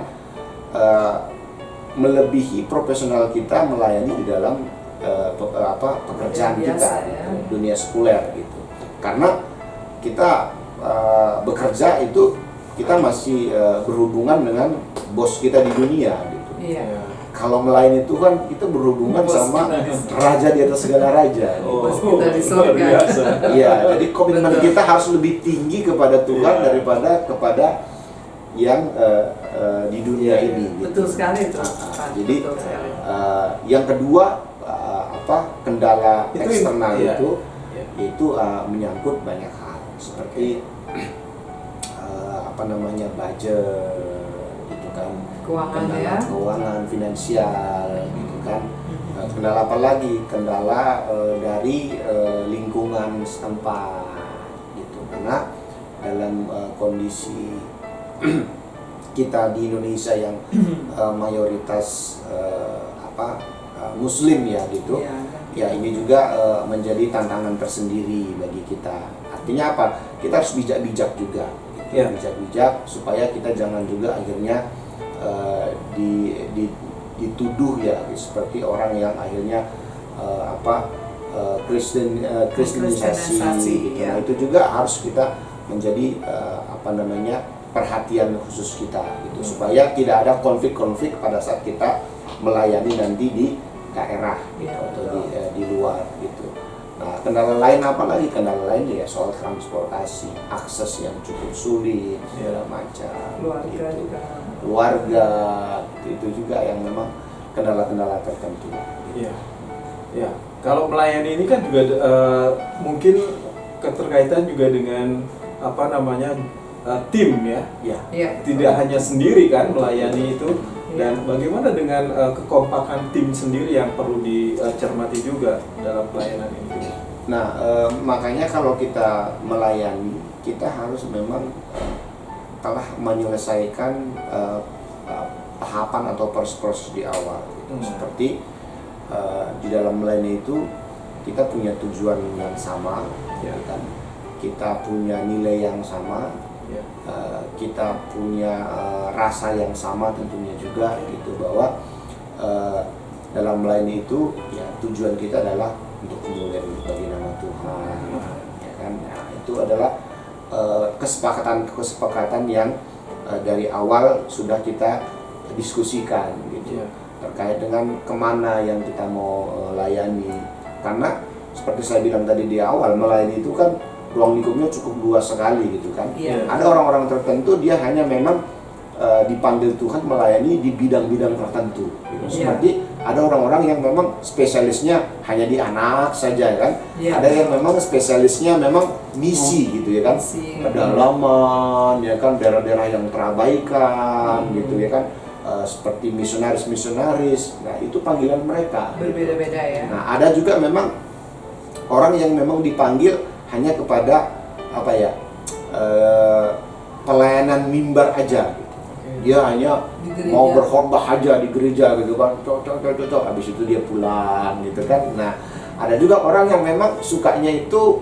melebihi profesional kita melayani di dalam pekerjaan biasa, kita ya. Dunia sekuler gitu. Karena kita bekerja itu kita masih berhubungan dengan bos kita di dunia gitu. Iya. Kalau melayani Tuhan kita berhubungan sama raja di atas segala raja. Bos kita di surga. Iya, jadi komitmen kita harus lebih tinggi kepada Tuhan daripada kepada yang di dunia ini. Betul gitu. sekali itu. Jadi yang kedua kendala eksternal itu menyangkut banyak hal seperti budget gitu kan, Keuangan kendala ya. keuangan, finansial gitu kan. Kendala apa lagi? Kendala dari lingkungan setempat gitu, karena dalam kondisi kita di Indonesia yang mayoritas Muslim ya gitu. Iya. Ya ini juga menjadi tantangan tersendiri bagi kita. Artinya apa? Kita harus bijak-bijak juga, gitu. Ya. Bijak-bijak supaya kita jangan juga akhirnya dituduh ya seperti orang yang akhirnya Kristenisasi. Gitu. Ya. Nah itu juga harus kita menjadi perhatian khusus kita gitu, supaya tidak ada konflik-konflik pada saat kita melayani nanti di daerah gitu, Ya, atau di luar gitu. Nah, kendala lain apa lagi? Kendala lain ya soal transportasi, akses yang cukup sulit, segala macam. Keluarga gitu. juga. Keluarga itu juga yang memang kendala-kendala tertentu. Iya, ya. Kalau melayani ini kan juga mungkin keterkaitan juga dengan tim ya. Ya. Iya. Tidak hanya sendiri kan melayani itu. Iya. Dan bagaimana dengan kekompakan tim sendiri yang perlu dicermati juga dalam pelayanan ini? Nah, makanya kalau kita melayani, kita harus memang telah menyelesaikan tahapan atau proses di awal. Gitu. Seperti di dalam melayani itu kita punya tujuan yang sama, Ya. kan? Kita punya nilai yang sama. Ya. Kita punya rasa yang sama tentunya juga gitu, bahwa dalam melayani itu ya tujuan kita adalah untuk kemuliaan bagi nama Tuhan, ya kan. Nah, itu adalah kesepakatan yang dari awal sudah kita diskusikan gitu, Ya. terkait dengan kemana yang kita mau layani. Karena seperti saya bilang tadi di awal, melayani itu kan ruang lingkupnya cukup luas sekali gitu kan. Iya. Ada orang-orang tertentu dia hanya memang dipanggil Tuhan melayani di bidang-bidang tertentu gitu. Iya. Seperti ada orang-orang yang memang spesialisnya hanya di anak saja kan. Iya. Ada yang memang spesialisnya memang misi gitu ya kan. Misi. Pedalaman ya kan, daerah-daerah yang terabaikan gitu ya kan. Seperti misionaris. Nah, itu panggilan mereka. Berbeda-beda ya. Nah, ada juga memang orang yang memang dipanggil hanya kepada pelayanan mimbar aja gitu. Dia hanya Di gereja. mau berkhotbah aja di gereja gitu kan, habis itu dia pulang gitu kan. Nah, ada juga orang yang memang sukanya itu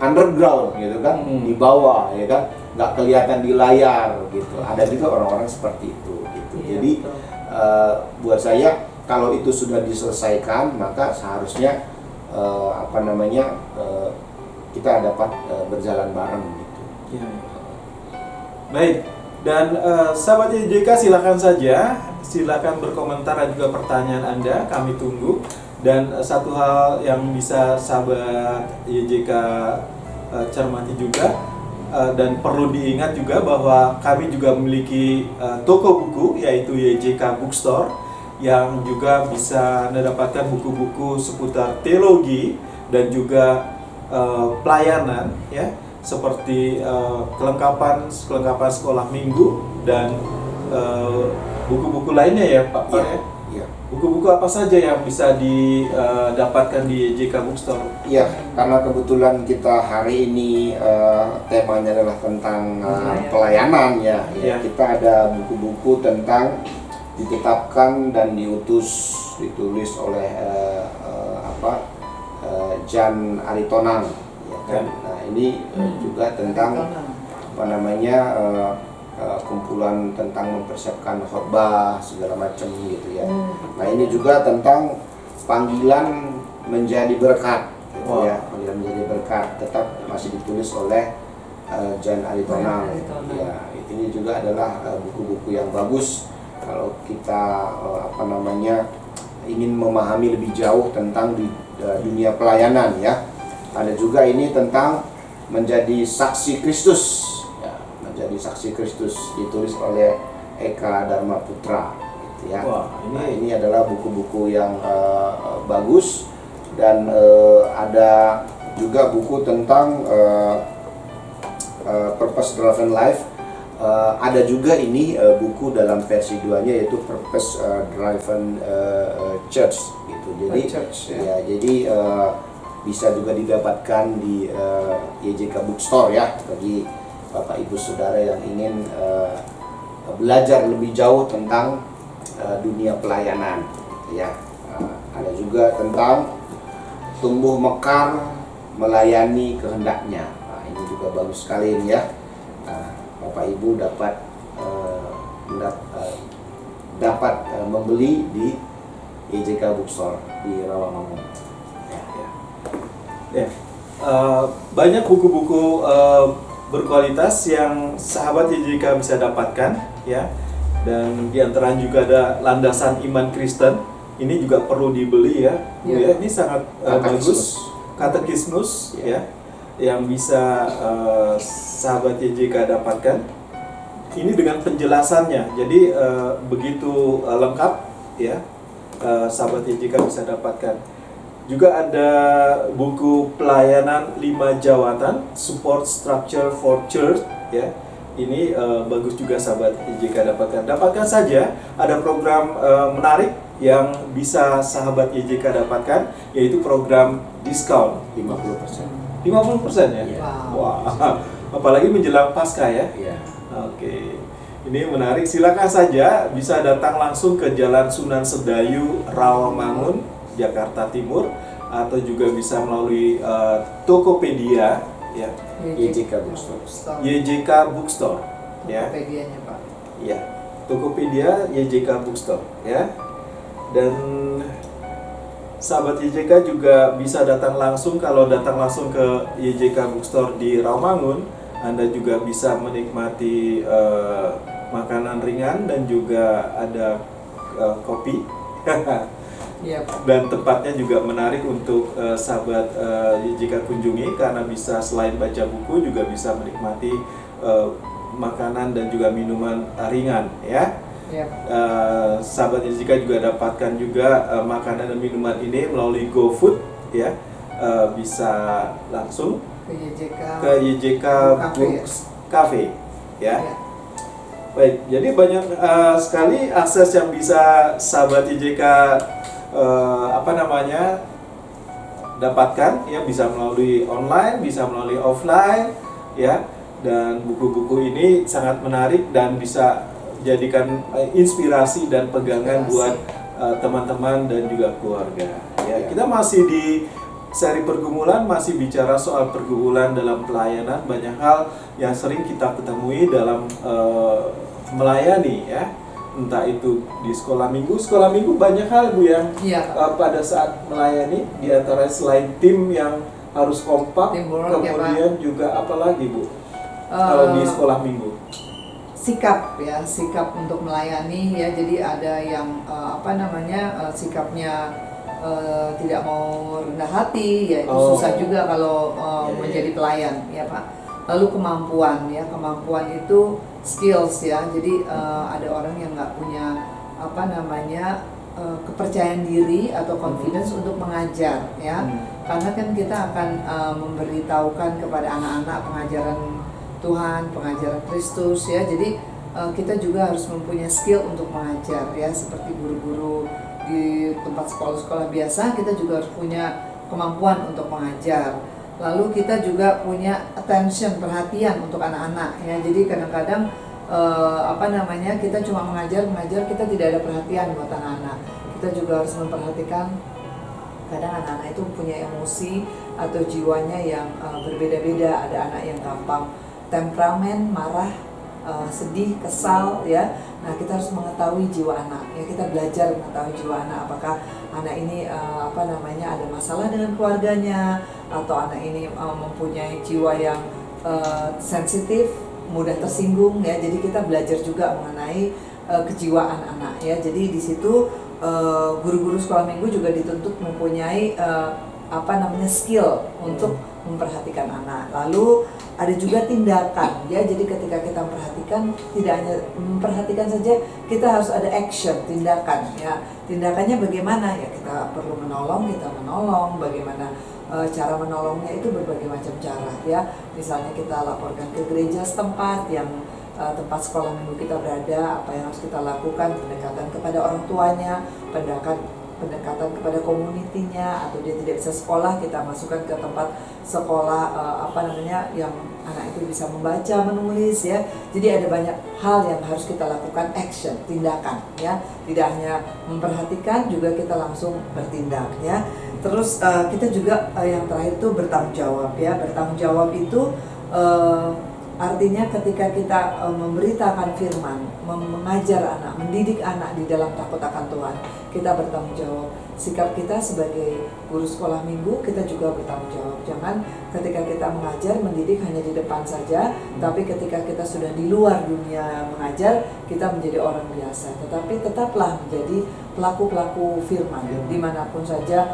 underground gitu kan, di bawah ya kan, nggak kelihatan di layar gitu. Ada juga orang-orang seperti itu gitu. Iya, Jadi betul. buat saya kalau itu sudah diselesaikan, maka seharusnya kita dapat berjalan bareng gitu. Ya. Baik, dan sahabat YJK silakan berkomentar dan juga pertanyaan Anda, kami tunggu. Dan satu hal yang bisa sahabat YJK cermati juga dan perlu diingat juga bahwa kami juga memiliki toko buku, yaitu YJK Bookstore, yang juga bisa mendapatkan buku-buku seputar teologi dan juga pelayanan ya, seperti kelengkapan sekolah minggu dan buku-buku lainnya ya Pak. Iya, Ya? iya. Buku-buku apa saja yang bisa didapatkan di YJK Bookstore? Iya, karena kebetulan kita hari ini temanya adalah tentang pelayanan ya. Iya. Kita ada buku-buku tentang ditetapkan dan ditulis oleh Jan Aritonang, ya kan. Nah ini juga tentang kumpulan tentang mempersiapkan khotbah segala macam gitu ya. Nah ini juga tentang panggilan menjadi berkat gitu. Wow. Ya, panggilan menjadi berkat tetap masih ditulis oleh Jan Aritonang. Ya, ini juga adalah buku-buku yang bagus kalau kita ingin memahami lebih jauh tentang dunia pelayanan ya. Ada juga ini tentang menjadi saksi Kristus ya, menjadi saksi Kristus, ditulis oleh Eka Dharma Putra gitu ya. Wah, ini adalah buku-buku yang bagus. Dan ada juga buku tentang Purpose Driven Life ada juga ini buku dalam versi 2-nya yaitu Purpose Driven Church gitu. Jadi jadi bisa juga didapatkan di YJK Bookstore ya, bagi Bapak Ibu Saudara yang ingin belajar lebih jauh tentang dunia pelayanan ya. Ada juga tentang tumbuh mekar melayani kehendaknya. Nah, ini juga bagus sekali ini ya. Bapak Ibu dapat membeli di YJK Bookstore di Rawamangun. Banyak buku-buku berkualitas yang sahabat YJK bisa dapatkan ya, dan diantaranya juga ada Landasan Iman Kristen. Ini juga perlu dibeli ya, Bu ya. Ini sangat bagus. Katekismus ya, yang bisa sahabat YJK dapatkan. Ini dengan penjelasannya, jadi begitu lengkap ya, sahabat YJK bisa dapatkan. Juga ada buku pelayanan 5 jawatan, Support Structure for Church ya. Ini bagus juga sahabat YJK dapatkan saja. Ada program menarik yang bisa sahabat YJK dapatkan, yaitu program diskon 50%. 50% ya? Iya. Wah, apalagi menjelang Paskah ya? Iya. Oke, ini menarik. Silakan saja bisa datang langsung ke Jalan Sunan Sedayu, Rawamangun, Jakarta Timur, atau juga bisa melalui Tokopedia ya, YJK Bookstore. YJK Bookstore ya. Tokopedianya Pak. Ya, Tokopedia YJK Bookstore ya. Dan sahabat YJK juga bisa datang langsung. Kalau datang langsung ke YJK Bookstore di Rawamangun, Anda juga bisa menikmati makanan ringan dan juga ada kopi. Dan tempatnya juga menarik untuk sahabat YJK kunjungi, karena bisa selain baca buku juga bisa menikmati makanan dan juga minuman ringan ya. Sahabat YJK juga dapatkan juga makanan dan minuman ini melalui GoFood ya. Bisa langsung ke YJK Books Cafe ya. Baik, jadi banyak sekali akses yang bisa sahabat YJK dapatkan ya, bisa melalui online, bisa melalui offline ya. Dan buku-buku ini sangat menarik dan bisa jadikan inspirasi dan pegangan buat teman-teman dan juga keluarga ya. Kita masih di seri pergumulan, masih bicara soal pergumulan dalam pelayanan. Banyak hal yang sering kita ketemui dalam melayani ya, entah itu di sekolah minggu banyak hal Bu yang pada saat melayani, di antara selain tim yang harus kompak, kemudian juga apalagi Bu kalau di sekolah minggu? Sikap untuk melayani ya. Jadi ada yang sikapnya tidak mau rendah hati ya, itu susah juga kalau menjadi pelayan ya Pak. Lalu kemampuan itu skills ya. Jadi ada orang yang nggak punya kepercayaan diri atau confidence untuk mengajar ya. Karena kan kita akan memberitahukan kepada anak-anak pengajaran Tuhan, pengajaran Kristus ya. Jadi kita juga harus mempunyai skill untuk mengajar ya, seperti guru-guru di tempat sekolah-sekolah biasa, kita juga harus punya kemampuan untuk mengajar. Lalu kita juga punya attention, perhatian untuk anak-anak ya. Jadi kadang-kadang kita cuma mengajar, kita tidak ada perhatian buat anak-anak. Kita juga harus memperhatikan, kadang anak-anak itu punya emosi atau jiwanya yang berbeda-beda. Ada anak yang gampang temperamen, marah, sedih, kesal ya. Nah, kita harus mengetahui jiwa anak ya. Kita belajar mengetahui jiwa anak, apakah anak ini ada masalah dengan keluarganya, atau anak ini mempunyai jiwa yang sensitif, mudah tersinggung ya. Jadi kita belajar juga mengenai kejiwaan anak ya. Jadi di situ guru-guru sekolah minggu juga dituntut mempunyai skill untuk memperhatikan anak. Lalu ada juga tindakan ya. Jadi ketika kita memperhatikan, tidak hanya memperhatikan saja, kita harus ada action, tindakan ya. Tindakannya bagaimana ya? Kita perlu menolong, kita menolong. Bagaimana cara menolongnya itu berbagai macam cara ya. Misalnya kita laporkan ke gereja setempat yang tempat sekolah minggu kita berada, apa yang harus kita lakukan, pendekatan kepada orang tuanya, pendekatan kepada komunitinya, atau dia tidak bisa sekolah, kita masukkan ke tempat sekolah yang anak itu bisa membaca, menulis ya. Jadi ada banyak hal yang harus kita lakukan, action, tindakan ya. Tidak hanya memperhatikan, juga kita langsung bertindak ya. Terus kita juga yang terakhir itu bertanggung jawab ya. Bertanggung jawab itu artinya ketika kita memberitakan firman, mengajar anak, mendidik anak di dalam takut akan Tuhan, kita bertanggung jawab. Sikap kita sebagai guru sekolah minggu, kita juga bertanggung jawab. Jangan ketika kita mengajar, mendidik hanya di depan saja, tapi ketika kita sudah di luar dunia mengajar, kita menjadi orang biasa. Tetapi tetaplah menjadi pelaku-pelaku firman, dimanapun saja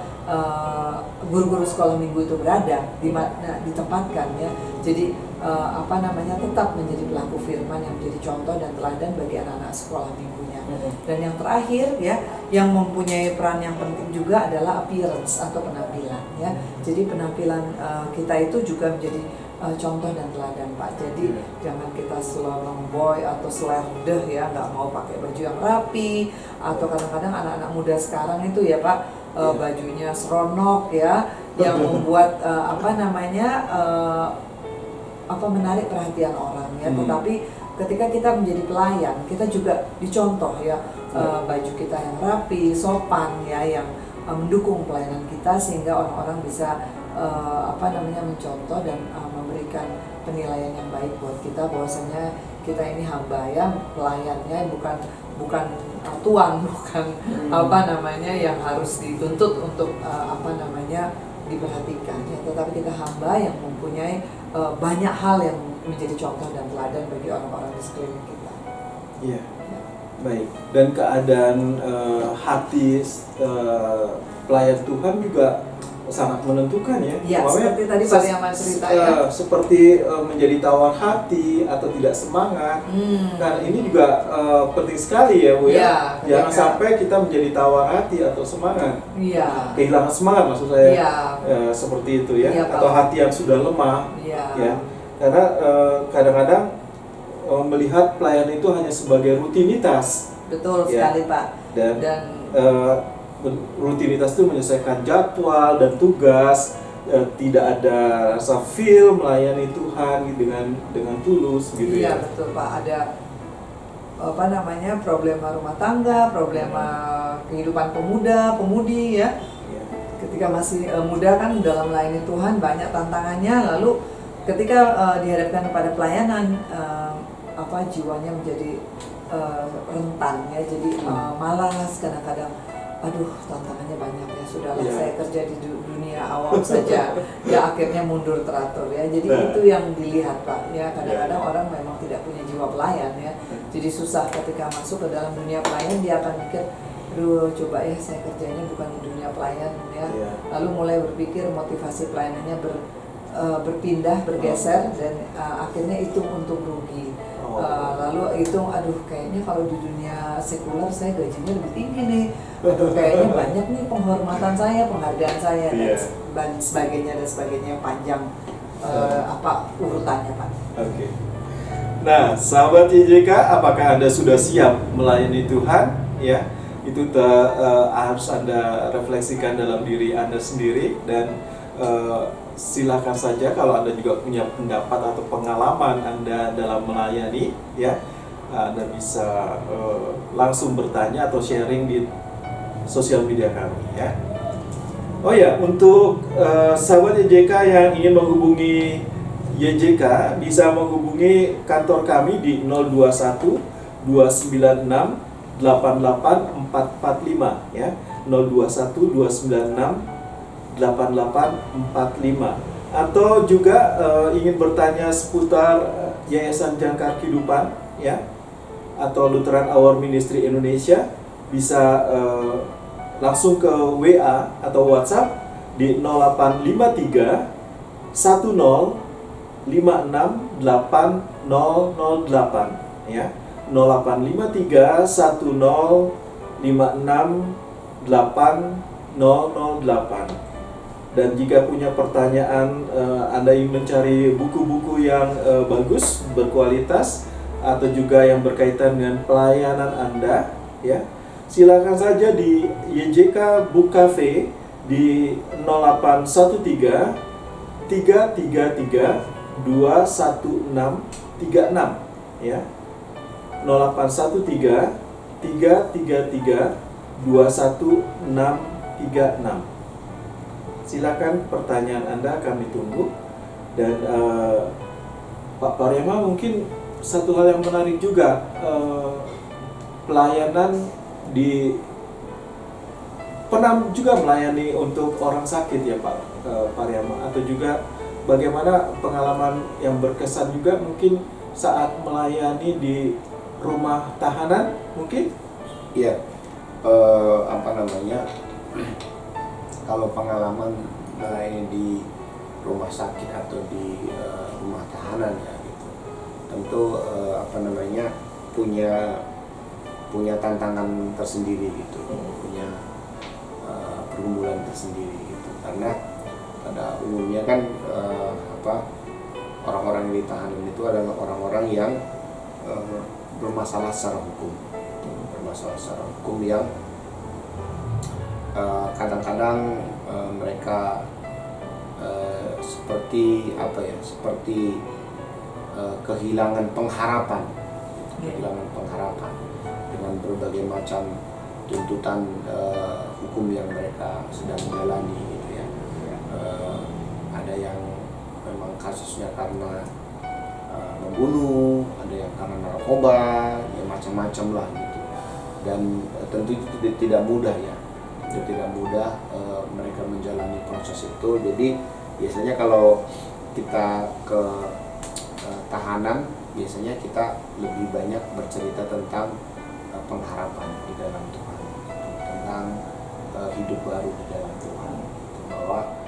guru-guru sekolah minggu itu berada, ditempatkan ya. Jadi tetap menjadi pelaku firman yang menjadi contoh dan teladan bagi anak-anak sekolah minggunya. Dan yang terakhir ya, yang mempunyai peran yang penting juga adalah appearance atau penampilan ya. Jadi penampilan kita itu juga menjadi contoh dan teladan Pak. Jadi jangan kita slalom boy atau slerdeh ya, nggak mau pakai baju yang rapi, atau kadang-kadang anak-anak muda sekarang itu ya Pak, bajunya seronok ya, yang membuat menarik perhatian orang ya. Tetapi ketika kita menjadi pelayan, kita juga dicontoh ya, baju kita yang rapi, sopan ya, yang mendukung pelayanan kita, sehingga orang-orang bisa mencontoh dan memberikan penilaian yang baik buat kita, bahwasanya kita ini hamba ya, pelayannya bukan tuan, bukan yang harus dituntut untuk diperhatikan ya, tetapi kita hamba yang mempunyai banyak hal yang menjadi contoh dan teladan bagi orang-orang di sekeliling kita. Iya, baik. Dan keadaan hati pelayan Tuhan juga sangat menentukan ya. Iya, seperti tadi Pak Yaman cerita ya. Seperti menjadi tawar hati atau tidak semangat. Nah ini juga penting sekali ya Bu ya. Jangan sampai kita menjadi tawar hati atau semangat. Iya. Kehilangan semangat maksud saya. Iya. Seperti itu ya. Iya, atau hati yang sudah lemah. Iya. Ya. Karena kadang-kadang melihat pelayanan itu hanya sebagai rutinitas. Betul sekali Pak. Dan rutinitas itu menyelesaikan jadwal dan tugas, tidak ada rasa feel melayani Tuhan dengan tulus gitu ya. Iya betul Pak, ada problema rumah tangga, problema kehidupan pemudi ya. Ketika masih muda kan dalam melayani Tuhan banyak tantangannya, lalu ketika dihadapkan kepada pelayanan jiwanya menjadi rentan ya, jadi malas, kadang-kadang aduh tantangannya banyak ya, sudahlah saya kerja di dunia awam saja ya, akhirnya mundur teratur ya. Jadi itu yang dilihat Pak ya, kadang-kadang orang memang tidak punya jiwa pelayan ya, jadi susah ketika masuk ke dalam dunia pelayan, dia akan mikir aduh coba ya saya kerjanya bukan di dunia pelayan ya, lalu mulai berpikir motivasi pelayanannya berpindah, bergeser, dan akhirnya itu untung rugi. Lalu hitung, aduh kayaknya kalau di dunia sekuler saya gajinya lebih tinggi nih, aduh kayaknya banyak nih penghormatan saya, penghargaan saya, dan sebagainya, panjang urutannya Pak. Oke. Nah, sahabat YJK, apakah Anda sudah siap melayani Tuhan? Ya, itu harus Anda refleksikan dalam diri Anda sendiri, dan silakan saja kalau Anda juga punya pendapat atau pengalaman Anda dalam melayani ya, Anda bisa langsung bertanya atau sharing di sosial media kami ya. Oh ya, untuk sahabat YJK yang ingin menghubungi YJK bisa menghubungi kantor kami di 021 296 88445 ya, 021 296 8845, atau juga ingin bertanya seputar Yayasan Jangkar Kehidupan ya, atau Lutheran Hour Ministry Indonesia, bisa langsung ke WA atau WhatsApp di 0853 10 56 8008 ya, 0853 10 56 8008. Dan jika punya pertanyaan, Anda ingin mencari buku-buku yang bagus, berkualitas, atau juga yang berkaitan dengan pelayanan Anda, ya, silakan saja di YJK Book Cafe di 0813 333 21636, ya. 0813 333 21636. Silakan pertanyaan Anda kami tunggu. Dan Pak Pariama, mungkin satu hal yang menarik juga, pelayanan di pernah juga melayani untuk orang sakit ya Pak Pariama, atau juga bagaimana pengalaman yang berkesan juga mungkin saat melayani di rumah tahanan mungkin? Iya, kalau pengalaman melayani di rumah sakit atau di rumah tahanan ya gitu, tentu punya tantangan tersendiri gitu, punya pergumulan tersendiri gitu, karena pada umumnya kan orang-orang yang ditahanan itu adalah orang-orang yang bermasalah secara hukum yang kadang-kadang mereka seperti kehilangan pengharapan dengan berbagai macam tuntutan hukum yang mereka sedang menjalani gitu ya. Ada yang memang kasusnya karena membunuh, ada yang karena narkoba, ya macam-macam lah gitu. Dan tentu itu tidak mudah ya, itu tidak mudah mereka menjalani proses itu. Jadi biasanya kalau kita ke tahanan, biasanya kita lebih banyak bercerita tentang pengharapan di dalam Tuhan, tentang hidup baru di dalam Tuhan, bahwa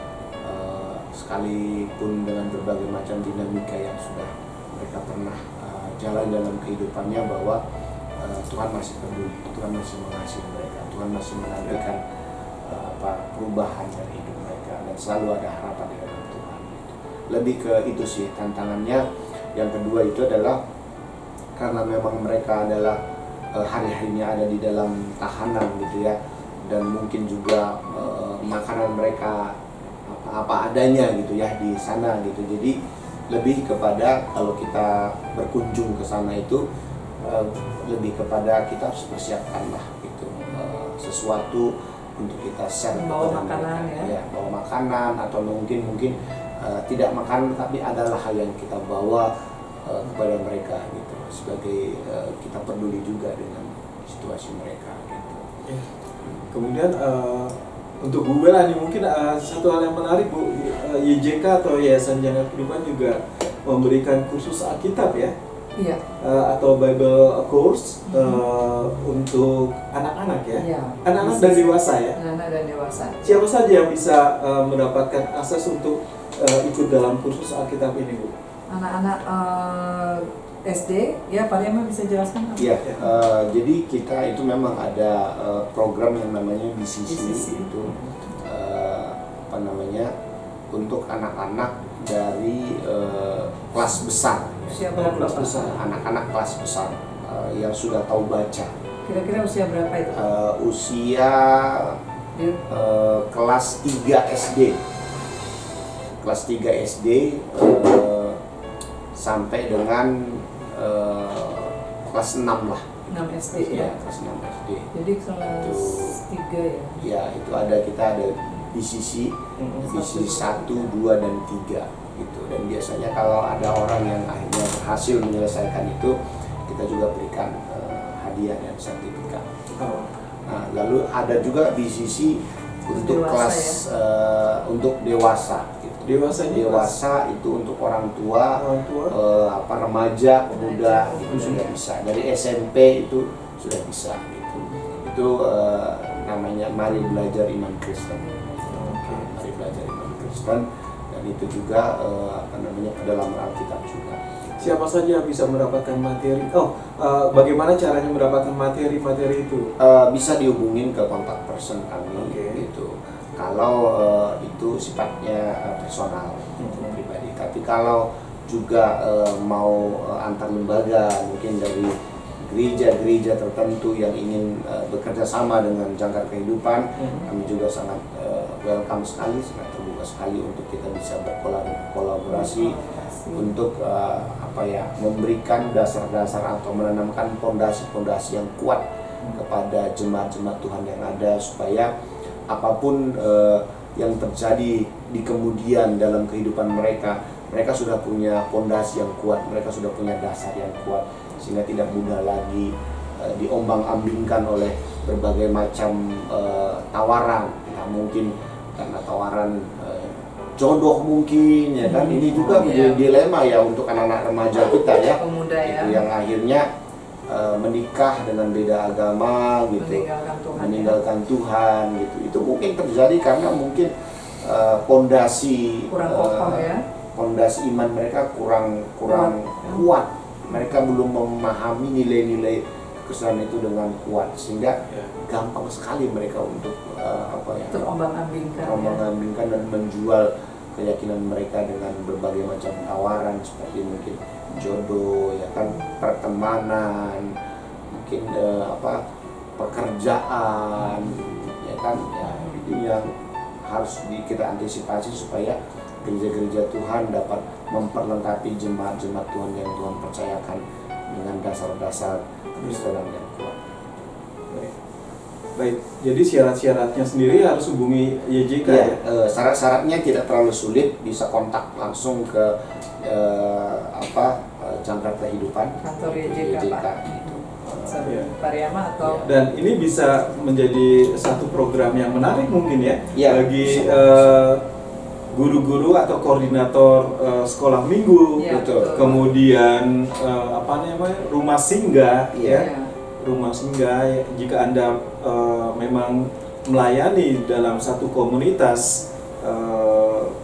sekalipun dengan berbagai macam dinamika yang sudah mereka pernah jalan dalam kehidupannya, bahwa Tuhan masih peduli, Tuhan masih mengasihi mereka, Tuhan masih menantikan perubahan dari hidup mereka, dan selalu ada harapan di dalam Tuhan. Lebih ke itu sih tantangannya. Yang kedua itu adalah karena memang mereka adalah hari-harinya ada di dalam tahanan gitu ya, dan mungkin juga makanan mereka apa adanya gitu ya di sana gitu. Jadi lebih kepada kalau kita berkunjung ke sana itu lebih kepada kita harus persiapkan lah gitu sesuatu untuk kita share bawa makanan mereka. ya, Bawa makanan, atau mungkin tidak makan tapi adalah hal yang kita bawa kepada mereka gitu, sebagai kita peduli juga dengan situasi mereka gitu. Kemudian untuk Bu Bella nih, mungkin satu hal yang menarik Bu, YJK atau Yayasan Jangkar Kehidupan juga memberikan kursus Alkitab ya, iya. Atau Bible course untuk anak-anak ya, Iya. Anak-anak dan dewasa ya. Anak-anak dan dewasa. Siapa saja yang bisa mendapatkan akses untuk ikut dalam kursus Alkitab ini Bu? Anak-anak SD, ya Pak Rema bisa jelaskan? Iya, jadi kita itu memang ada program yang namanya BCC. Itu untuk anak-anak dari kelas besar. Usia berapa? Kelas besar. Anak-anak kelas besar yang sudah tahu baca. Kira-kira usia berapa itu? Usia kelas 3 SD. Kelas 3 SD sampai dengan kelas 6 lah. 6 SD ya? Kelas 6 SD. Jadi kelas 3 ya? Ya, itu kita ada BCC 1, 2, dan 3 gitu. Dan biasanya kalau ada orang yang akhirnya berhasil menyelesaikan itu, kita juga berikan hadiah dan sertifikat. Nah, lalu ada juga BCC untuk dewasa, kelas untuk dewasa gitu. Dewasa itu untuk orang tua, remaja, pemuda itu sudah bisa. Dari SMP itu sudah bisa gitu. Itu namanya Mari Belajar Iman Kristen. Mari Belajar Iman Kristen, dan itu juga pedalaman Alkitab juga. Siapa saja bisa mendapatkan materi? Bagaimana caranya mendapatkan materi-materi itu? Bisa dihubungin ke kontak person kami gitu. Kalau itu sifatnya personal, pribadi. Tapi kalau juga mau antar lembaga, mungkin dari gereja-gereja tertentu yang ingin bekerja sama dengan Jangkar Kehidupan, kami juga sangat welcome sekali, sangat terbuka sekali untuk kita bisa berkolaborasi untuk memberikan dasar-dasar atau menanamkan pondasi-pondasi yang kuat kepada jemaat-jemaat Tuhan yang ada, supaya apapun yang terjadi di kemudian dalam kehidupan mereka sudah punya pondasi yang kuat, mereka sudah punya dasar yang kuat, sehingga tidak mudah lagi diombang-ambingkan oleh berbagai macam tawaran. Nah, mungkin karena tawaran jodoh mungkin, ya kan, ini juga menjadi dilema ya untuk anak-anak remaja kita ya, pemuda ya, itu yang akhirnya menikah dengan beda agama gitu, meninggalkan Tuhan gitu. Itu mungkin terjadi karena mungkin pondasi pondasi iman mereka kurang kuat. Mereka belum memahami nilai-nilai kekristenan itu dengan kuat, sehingga gampang sekali mereka untuk terombang-ambingkan dan menjual keyakinan mereka dengan berbagai macam tawaran, seperti mungkin jodoh, ya kan, pertemanan, mungkin pekerjaan, ya kan, ya itu yang harus kita antisipasi supaya gereja-gereja Tuhan dapat memperlengkapi jemaat-jemaat Tuhan yang Tuhan percayakan dengan dasar-dasar kekristenan yang kuat. Baik, jadi syarat-syaratnya sendiri harus hubungi YJK ya? Syarat-syaratnya tidak terlalu sulit, bisa kontak langsung ke Jangkar Kehidupan, kantor YJK Pak. Gitu. Pariama atau dan ini bisa menjadi satu program yang menarik mungkin ya, bagi guru-guru atau koordinator sekolah minggu, betul. Kemudian rumah singgah rumah singgah, jika Anda memang melayani dalam satu komunitas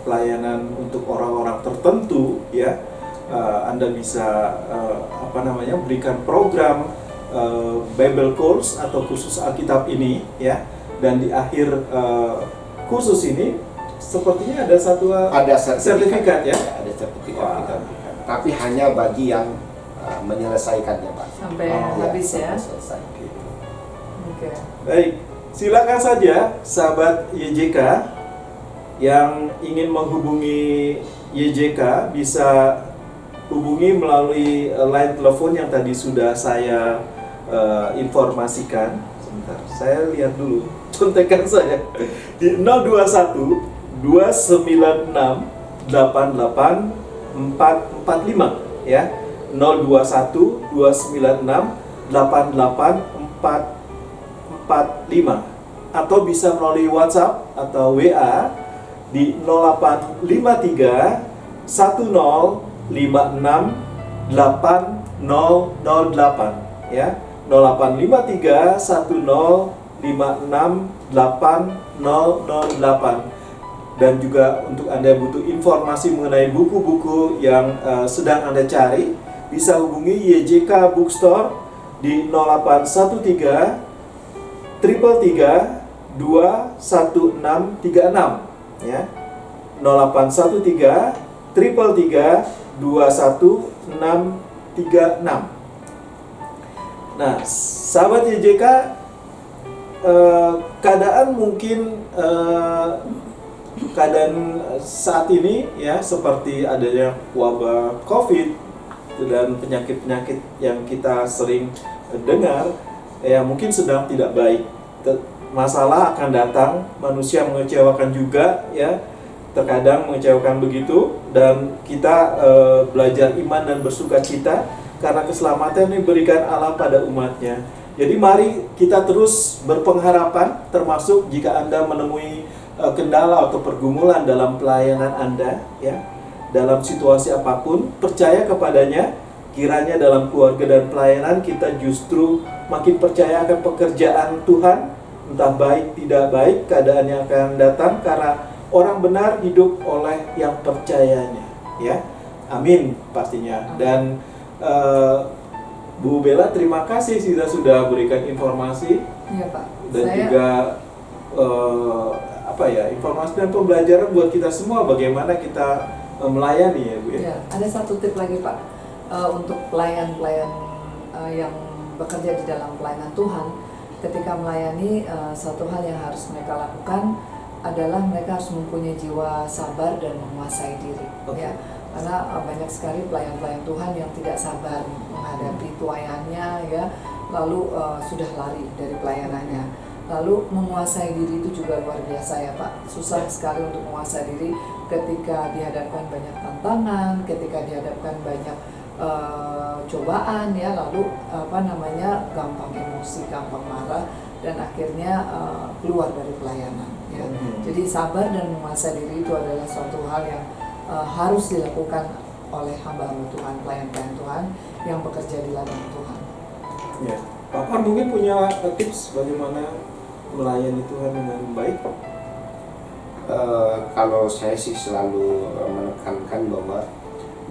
pelayanan untuk orang-orang tertentu ya, Anda bisa berikan program Bible course atau kursus Alkitab ini ya, dan di akhir kursus ini sepertinya ada sertifikat ya? Ada sertifikat kita berikan. Tapi hanya bagi yang menyelesaikannya, Pak. Sampai habis ya. Selesai gitu. Oke. Baik, silakan saja sahabat YJK yang ingin menghubungi YJK bisa hubungi melalui line telepon yang tadi sudah saya informasikan. Sebentar, saya lihat dulu contekan saya di 021 296 88 445 ya, 021 296 88 445, atau bisa melalui WhatsApp atau WA di 0853 1056 8008 ya, 0853 1056 8008. Dan juga untuk Anda butuh informasi mengenai buku-buku yang sedang Anda cari, bisa hubungi YJK Bookstore di 0813 333 21636 ya, 0813 333 21636. Nah, sahabat YJK, keadaan mungkin keadaan saat ini ya, seperti adanya wabah COVID dan penyakit-penyakit yang kita sering dengar ya, mungkin sedang tidak baik. Masalah akan datang, manusia mengecewakan juga ya, terkadang mengecewakan begitu, dan kita belajar iman dan bersukacita karena keselamatan yang diberikan Allah pada umatnya. Jadi mari kita terus berpengharapan, termasuk jika Anda menemui kendala atau pergumulan dalam pelayanan Anda ya, dalam situasi apapun, percaya kepadanya. Kiranya dalam keluarga dan pelayanan kita justru makin percaya akan pekerjaan Tuhan, entah baik tidak baik keadaan yang akan datang, karena orang benar hidup oleh yang percayanya ya. Amin pastinya. Dan Bu Bella, terima kasih sudah berikan informasi. Iya Pak. Dan juga informasi dan pembelajaran buat kita semua, bagaimana kita melayani ya Bu ya. Ya, ada satu tip lagi Pak, untuk pelayan-pelayan yang bekerja di dalam pelayanan Tuhan. Ketika melayani, satu hal yang harus mereka lakukan adalah mereka harus mempunyai jiwa sabar dan menguasai diri. Oke. Ya, karena banyak sekali pelayan-pelayan Tuhan yang tidak sabar menghadapi tuayannya, ya, lalu sudah lari dari pelayanannya. Lalu menguasai diri itu juga luar biasa ya Pak. Susah sekali untuk menguasai diri ketika dihadapkan banyak tantangan, ketika dihadapkan banyak cobaan, ya, lalu gampang emosi, gampang marah, dan akhirnya keluar dari pelayanan, ya. Jadi sabar dan menguasai diri itu adalah suatu hal yang harus dilakukan oleh hamba-hamba Tuhan, pelayan-pelayan Tuhan yang bekerja di ladang Tuhan. Ya. Pak Par mungkin punya tips bagaimana melayani Tuhan dengan baik? Kalau saya sih selalu menekankan bahwa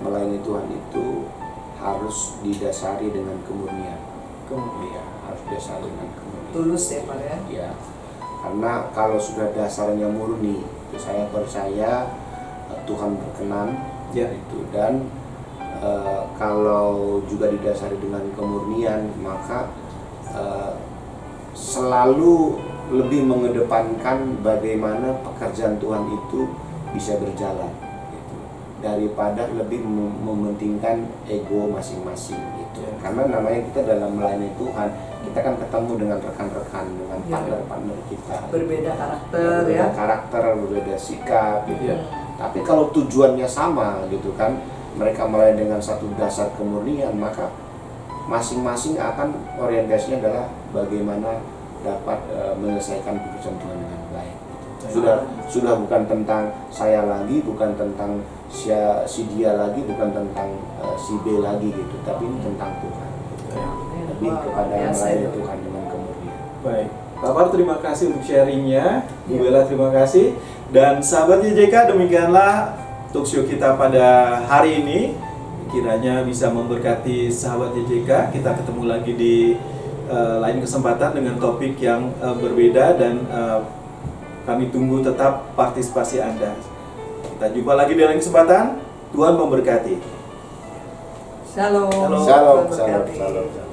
melayani Tuhan itu harus didasari dengan kemurnian. Ya, harus didasari dengan kemurnian. Tulus ya Pak ya? Ya, karena kalau sudah dasarnya murni, itu saya percaya Tuhan berkenan, Ya. itu. Dan kalau juga didasari dengan kemurnian, maka selalu lebih mengedepankan bagaimana pekerjaan Tuhan itu bisa berjalan, gitu, daripada lebih mementingkan ego masing-masing, gitu. Ya. Karena namanya kita dalam melayani Tuhan, kita kan ketemu dengan rekan-rekan, dengan Ya. partner-partner kita, Berbeda karakter, berbeda ya. karakter, berbeda sikap, gitu. Ya. Tapi kalau tujuannya sama, gitu kan, mereka melayani dengan satu dasar kemurnian, maka masing-masing akan orientasinya adalah bagaimana dapat menyelesaikan pekerjaan Tuhan dengan baik. Sudah bukan tentang saya lagi, bukan tentang si dia lagi, bukan tentang si B lagi, gitu. Tapi ini tentang Tuhan. Gitu. Lebih kepada melayani Tuhan dengan kemurnian. Baik, Pak Par terima kasih untuk sharingnya, Bu Ya. Bella terima kasih, dan sahabat YJK, demikianlah talkshow kita pada hari ini. Kiranya bisa memberkati sahabat YJK. Kita ketemu lagi di lain kesempatan dengan topik yang berbeda, dan kami tunggu tetap partisipasi Anda. Kita jumpa lagi di lain kesempatan. Tuhan memberkati. Shalom. Shalom. Salam, Tuhan salam, berkati. salam.